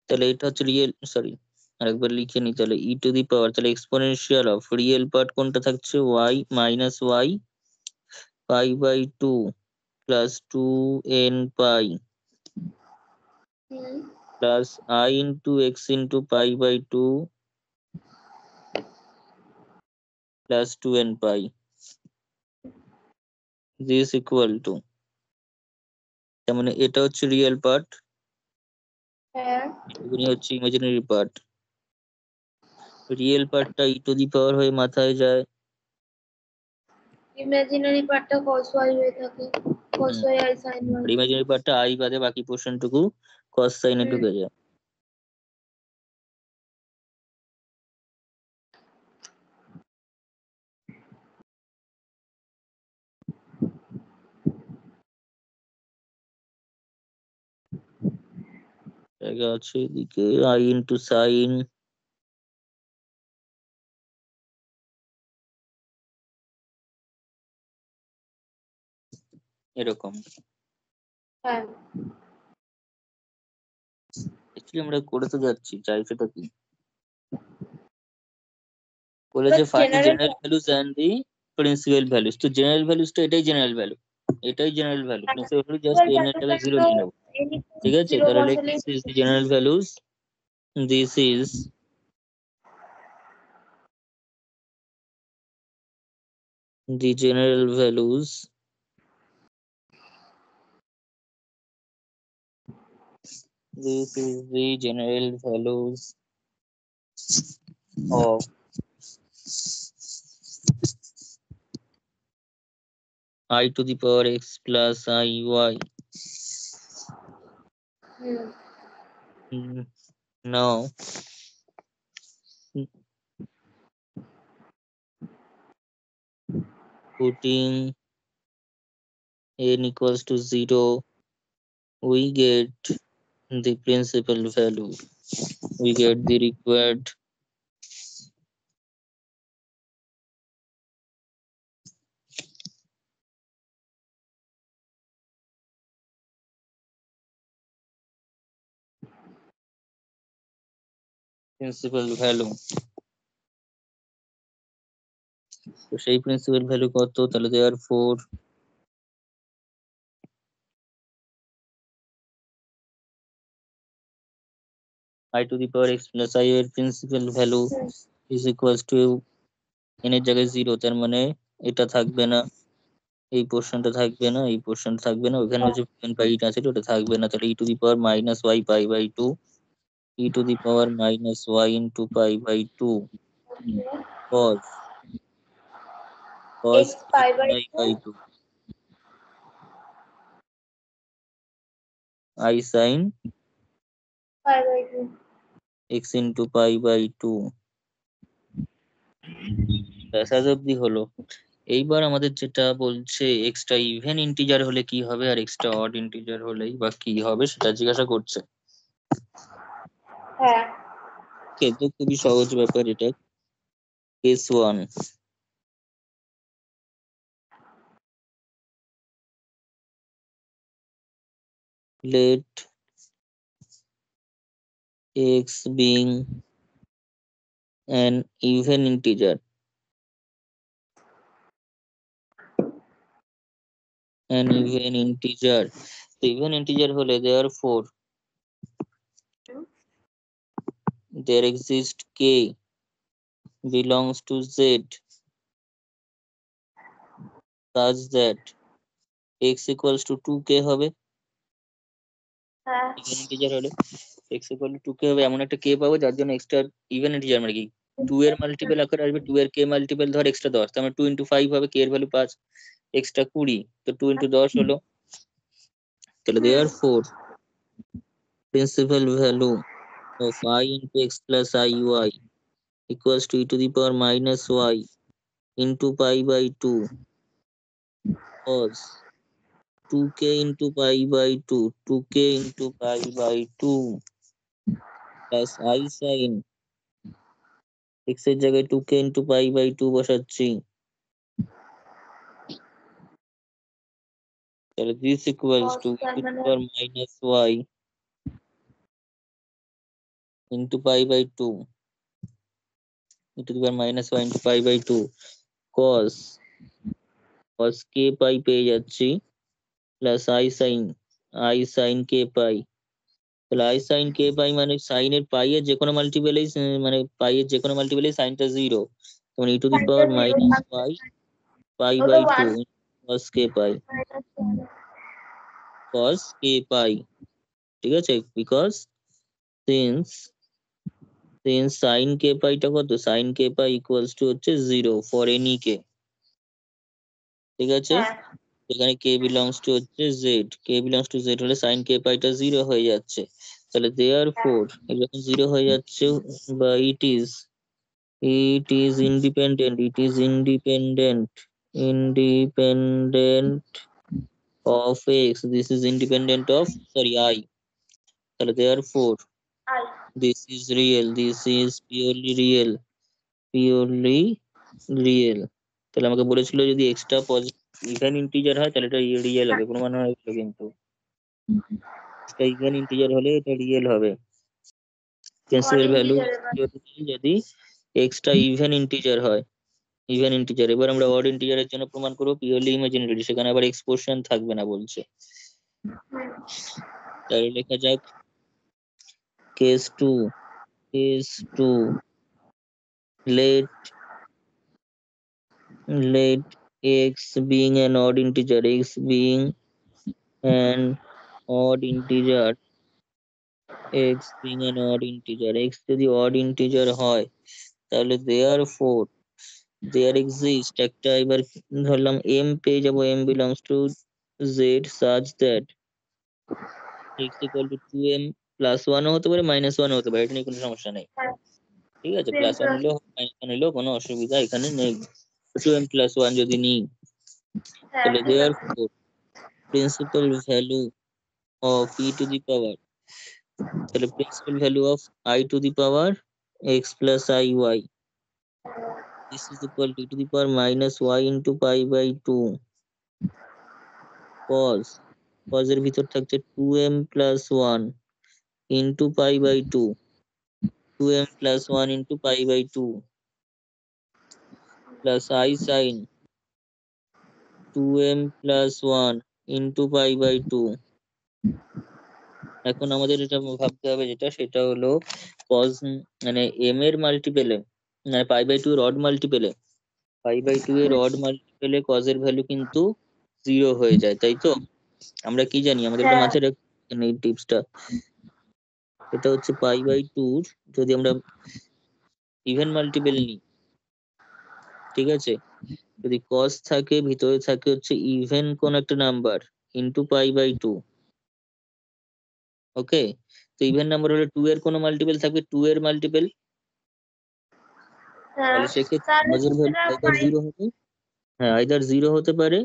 তাহলে এটা হচ্ছে রিয়েল, সরি আরেকবার লিখে নি, তাহলে ই টু দি পাওয়ার, তাহলে এক্সপোনেনশিয়াল অফ রিয়েল পার্ট কোনটা থাকছে, y minus y pi by 2 plus 2n pi plus i into x into pi by 2 plus 2n pi, this equal to, তার মানে এটা হচ্ছে রিয়েল পার্ট, হ্যাঁ এগুলি হচ্ছে ইমাজিনারি পার্ট। রিয়েল পার্টটা ই টু দি পাওয়ার হয়ে মাথায় যায়, ইমাজিনারি পার্টটা cos y হয়ে থাকে, cos y i sin y। আর ইমাজিনারি পার্টটা আই বাদে বাকি পোর্শনটুকু কস সাইনে ঢুকে যায়। জায়গা আছে এদিকে আই ইন্টু সাইন, এরকম। হ্যাঁ অ্যাকচুয়ালি আমরা করে তো যাচ্ছি, চাই সেটা কি বলেছে, find general general values and the principal values. তো জেনারেল ভ্যালুসটা এটাই জেনারেল ভ্যালু, এটাই general value, principal value just n এর জায়গায় 0 নিয়ে নেব, ঠিক আছে। জিরো তাহলে বসালে this is the general values, this is the general values this is the general values of I to the power x plus iy. Now putting n equals to 0, we get the principal value, we get the required principal value। তো সেই principal value কত, তাহলে দেওয়ার 4 I to the power x plus i এর principal value is equals to n এর জায়গায় 0, তার মানে এটা থাকবে না, এই পোর্শনটা থাকবে না, এই পোর্শনটা থাকবে না, ওখানে যে n পাই আছে ওটা থাকবে না, তাহলে e to the power minus y pi by 2, e to the power minus y into pi by 2 cos cos x pi by pi by 2 i sin pi by 2। x into pi by 2। ব্যাসার্ধ অব্দি হলো। এইবার আমাদের যেটা বলছে extra even integer হলে কি হবে আর এক্সট্রা অড ইন্টিজার হলেই বা কি হবে সেটা জিজ্ঞাসা করছে। হ্যাঁ তো খুবই সহজ ব্যাপার এটা। Case 1, let x being an even integer. An even integer. So even integer hole, therefore there exists k belongs to z such that x equals to 2k হবে। হ্যাঁ ইভেন ইন্টিজার হলে x equal to 2k হবে, এমন একটা k পাবো যার জন্য extra even integer মানে কি 2 এর মাল্টিপল আকারে আসবে। 2 এর k মাল্টিপল ধর এক্সট্রা 10, তার মানে 2 × 5 হবে, k এর ভ্যালু 5, এক্সট্রা 20, তো 2 × 10 হলো। তাহলে therefore principal value of I into x plus iy equals to e to the power minus y into pi by 2 cos 2k into pi by 2, 2k into pi by 2 plus I sin x এর জায়গায় 2k into pi by 2 বসাচ্ছি। তাহলে this equals to e to the power minus y into pi by 2, e to the power minus y into pi by 2 cos k pi পেয়ে যাচ্ছি plus I sin k pi। তাহলে I sin k pi মানে sign এর পাই এর যে কোনো মাল্টিপেলেই মানে পাই এর যে কোনো মাল্টিপেলেই সাইনটা 0, তখন e to the power minus y pi by 2 cos k pi, cos k pi, ঠিক আছে? Because since sin k pi টা কত, sin k pi equals to হচ্ছে 0 for any k, ঠিক আছে? এখানে k belongs to হচ্ছে z, k belongs to z হলে sin k pi টা 0 হয়ে যাচ্ছে। তাহলে therefore যখন 0 হয়ে যাচ্ছে বা it is independent of x, this is independent of sorry I, তাহলে therefore this is real, this is purely real। তাহলে আমাকে বলেছিল যদি এক্সট্রা ইভেন ইন্টিজার হয় তাহলে এটা রিয়েল হবে, কোনো মানে হয় না, কিন্তু এটা ইভেন ইন্টিজার হলে এটা রিয়েল হবে। প্রিন্সিপাল ভ্যালু যদি এক্সট্রা ইভেন ইন্টিজার হয়, ইভেন ইন্টিজার। এবার আমরা অড ইন্টিজারের জন্য প্রমাণ করবো পিওরলি ইমাজিনারি, সেখানে আবার এক্সপোর্শন থাকবে না বলছে। তাই লেখা যাক case 2 let x being an odd integer, x being an odd integer, x being an odd integer, x যদি odd integer হয় তাহলে therefore there exist একটা, এবার ধরলাম m পেয়ে যাবো, m belongs to z such that x equal to 2m plus 1 ও হতে পারে minus 1 ও হতে পারে, এটা নিয়ে কোনো সমস্যা নেই, ঠিক আছে? প্লাস 1 হলেও মাইনাস 1 হলেও কোনো অসুবিধা এখানে নেই। 2m plus 1 যদি নিই তাহলে therefore principal value of e to the power, তাহলে principal value of I to the power x plus iy, this is equal to e to the power minus y into pi by 2 cos এর ভিতর থাকছে 2m plus 1 into pi by 2, 2m plus 1 into pi by 2 plus I sin 2m plus 1 into pi by 2। এখন আমাদের এটা ভাবতে হবে যেটা, সেটা হলো cos মানে m এর মাল্টিপেলে মানে পাই বাই 2 এর অড মাল্টিপেলে, পাই বাই 2 এর অড মাল্টিপেলে cos এর ভ্যালু কিন্তু 0 হয়ে যায়, তাই তো? আমরা কি জানি, আমাদের এটা মাথায় রাখতে এই টিপসটা, এটা হচ্ছে পাই বাই 2 যদি আমরা ইভেন মাল্টিপেল নিই, ঠিক আছে? যদি cos থাকে ভিতরে থাকে হচ্ছে ইভেন কোন একটা নাম্বার ইনটু পাই বাই 2, ওকে? তো ইভেন নাম্বার হলে 2 এর কোনো মাল্টিপল থাকবে 2 এর মাল্টিপল, তাহলে সেক্ষেত্রে cos এর ভ্যালু আইদার 0 হবে, হ্যাঁ আইদার 0 হতে পারে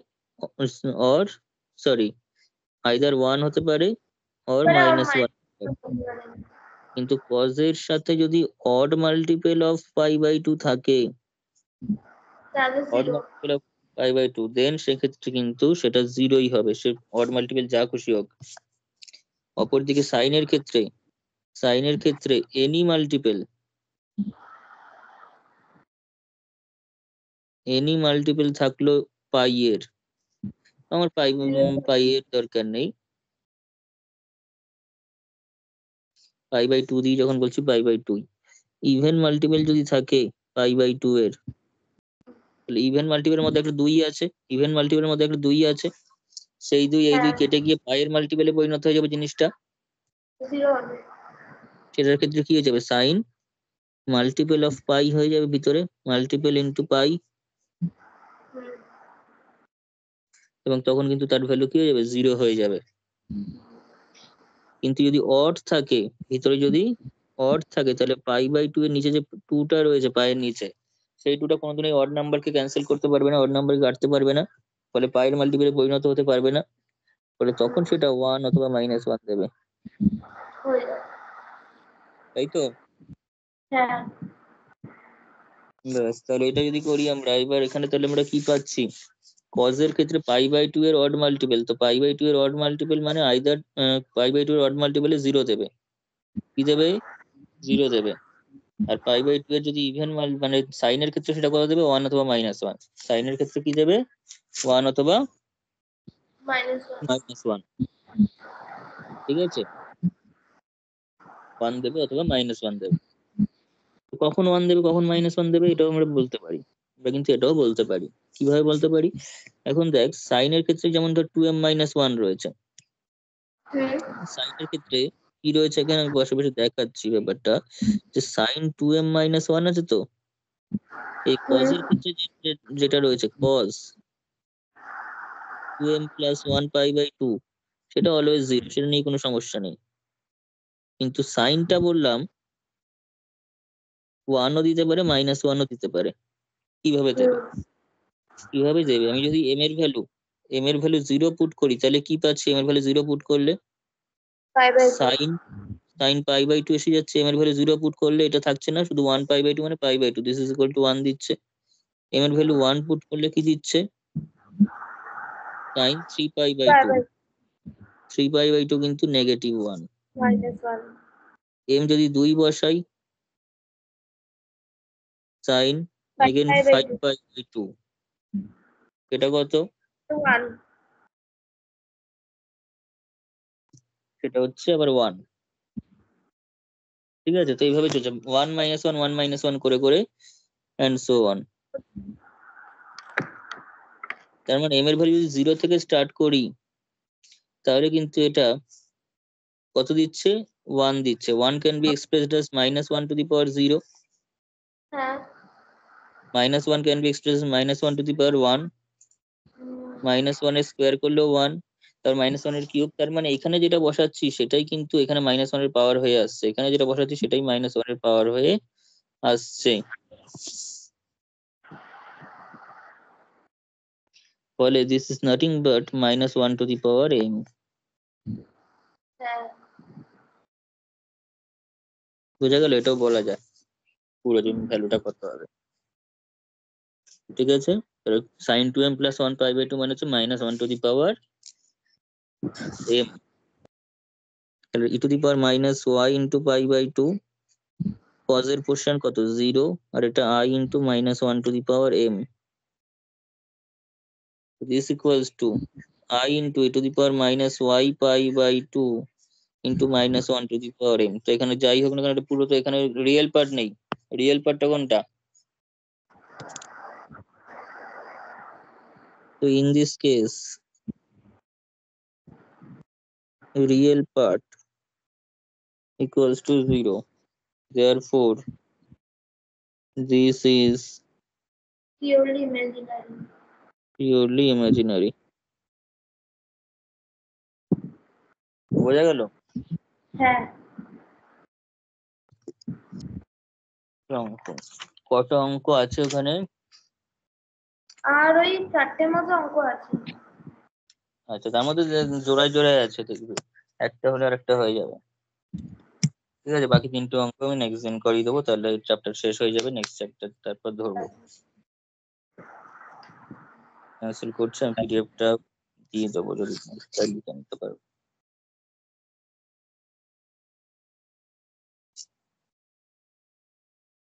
অর সরি আইদার 1 হতে পারে অর -1, কিন্তু cos এর সাথে যদি odd multiple of pi by 2 থাকে, odd multiple of pi by 2, then সেক্ষেত্রে কিন্তু সেটা 0ই হবে, সে অড মাল্টিপল যা খুশি হোক। অপরদিকে সাইনের ক্ষেত্রে সাইনের ক্ষেত্রে এনি মাল্টিপল থাকলো পাই এর, আমার পাই এর দরকার নেই, পাই বাই 2 দিয়ে যখন বলছি পাই বাই 2, ইভেন মাল্টিপল যদি থাকে পাই বাই 2 এর, তাহলে ইভেন মাল্টিপলের মধ্যে একটা 2 আছে, ইভেন মাল্টিপলের মধ্যে একটা 2 আছে, সেই 2 এই 2 কেটে গিয়ে পাইয়ের মাল্টিপলে পরিণত হয়ে যাবে জিনিসটা, সেটার ক্ষেত্রে কি হয়ে যাবে, সাইন মাল্টিপল অফ পাই হয়ে যাবে ভিতরে, মাল্টিপল ইন্টু পাই, এবং তখন কিন্তু তার ভ্যালু কি হয়ে যাবে, 0 হয়ে যাবে। কিন্তু যদি অড থাকে ভিতরে, যদি অড থাকে তাহলে পাই বাই 2 এর নিচে যে 2টা রয়েছে পায়ের নিচে, সেই 2টা কোনোদিনই অড নাম্বারকে ক্যান্সেল করতে পারবে না, অড নাম্বারকে কাটতে পারবে না, ফলে পাইয়ের মাল্টিপলে পরিণত হতে পারবে না, ফলে তখন সেটা 1 অথবা -1 দেবে, তাই তো? হ্যাঁ, ব্যাস, তাহলে এটা যদি করি আমরা এবার এখানে, তাহলে আমরা কি পাচ্ছি, cos এর ক্ষেত্রে পাই বাই 2 এর অড মাল্টিপল, তো পাই বাই 2 এর অড মাল্টিপল মানে আইদার পাই বাই 2 এর অড মাল্টিপলে 0 দেবে, কি দেবে, 0 দেবে। আর পাই বাই 2 এর যদি ইভেন মানে সাইনের ক্ষেত্রে সেটা কত দেবে, 1 অথবা -1, সাইনের ক্ষেত্রে কি দেবে, 1 অথবা -1, ঠিক আছে, 1 দেবে অথবা -1 দেবে। কখন 1 দেবে কখন -1 দেবে এটাও আমরা বলতে পারি, আমরা কিন্তু এটাও বলতে পারি, কিভাবে বলতে পারি, এখন দেখ সাইনের ক্ষেত্রে যেমন ধর 2m-1 রয়েছে, সাইনের ক্ষেত্রে কি রয়েছে, এখানে আমি বসে বসে দেখাচ্ছি ব্যাপারটা, যে সাইন 2m-1 আছে, তো এই cos এর ক্ষেত্রে যেটা রয়েছে cos 2m + 1 পাই বাই 2, সেটা অলওয়েজ 0, সেটা নিয়ে কোনো সমস্যা নেই। কিন্তু সাইনটা বললাম 1ও দিতে পারে -1ও দিতে পারে, কিভাবে দেবে, আমি যদি m এর ভ্যালু 0 পুট করি তাহলে কি পাচ্ছি, m এর ভ্যালু 0 পুট করলে সাইন পাই বাই 2 এসে যাচ্ছে, m এর ভ্যালু 0 পুট করলে এটা থাকছে না, শুধু 1 পাই বাই 2 মানে pi by 2, this is equal to 1 দিচ্ছে, m এর ভ্যালু 1 পুট করলে কি দিচ্ছে, sine 3 pi by 2, 3 pi by 2 কিন্তু -1, m যদি 2 বসাই সাইন এগেন 5 পাই বাই 2, এটা কত, সেটা হচ্ছে আবার 1, ঠিক আছে, তো এইভাবে চলছে 1 -1 1 -1 করে করে এন্ড সো অন। তার মানে m এর ভ্যালু যদি 0 থেকে স্টার্ট করি তাহলে কিন্তু এটা কত দিচ্ছে, 1 দিচ্ছে, 1 can be expressed as -1 to the power 0, -1 can be expressed as -1 to the power 1, -1 এর স্কোয়ার করলেও 1, তার -1 এর কিউব, তার মানে এখানে যেটা বসাচ্ছি সেটাই কিন্তু এখানে -1 এর পাওয়ার হয়ে আসছে, এখানে যেটা বসাচ্ছি সেটাই -1 এর পাওয়ার হয়ে আসছে, ফলে this is nothing but -1 to the power m। বোঝা গেল, এটাও বলা যায় পুরো দিন ভ্যালুটা কত হবে, ঠিক আছে, সাইন 2m + 1 পাই বাই 2 মানে হচ্ছে -1 টু দি পাওয়ার m, তাহলে e to the power -y into pi by 2, cos এর পোর্শন কত 0, আর এটা i into -1 to the power m, this equals to I into e to the power -y pi by 2 into -1 to the power m। তো এখানে যাই হোক না কেন এটা পুরো, তো এখানে রিয়েল পার্ট নেই, রিয়েল পার্টটা কোনটা, তো in this case real part equals to 0, therefore this is purely imaginary। বোঝা গেল, হ্যাঁ, অঙ্ক কত অঙ্ক আছে ওখানে, আর ওই 4টে মতো অঙ্ক আছে। আচ্ছা, তার মধ্যে জোড়ায় জোড়ায় আছে, দেখবে একটা হলে আর একটা হয়ে যাবে, ঠিক আছে, বাকি 3টে অঙ্ক আমি নেক্সট দিন করিয়ে দেবো, তাহলে চ্যাপ্টার শেষ হয়ে যাবে, নেক্সট চ্যাপ্টার তারপর ধরবো। ক্যান্সেল করছি, আমি পিডিএফটা দিয়ে দেবো, যদি চাইলে নিতে পারো।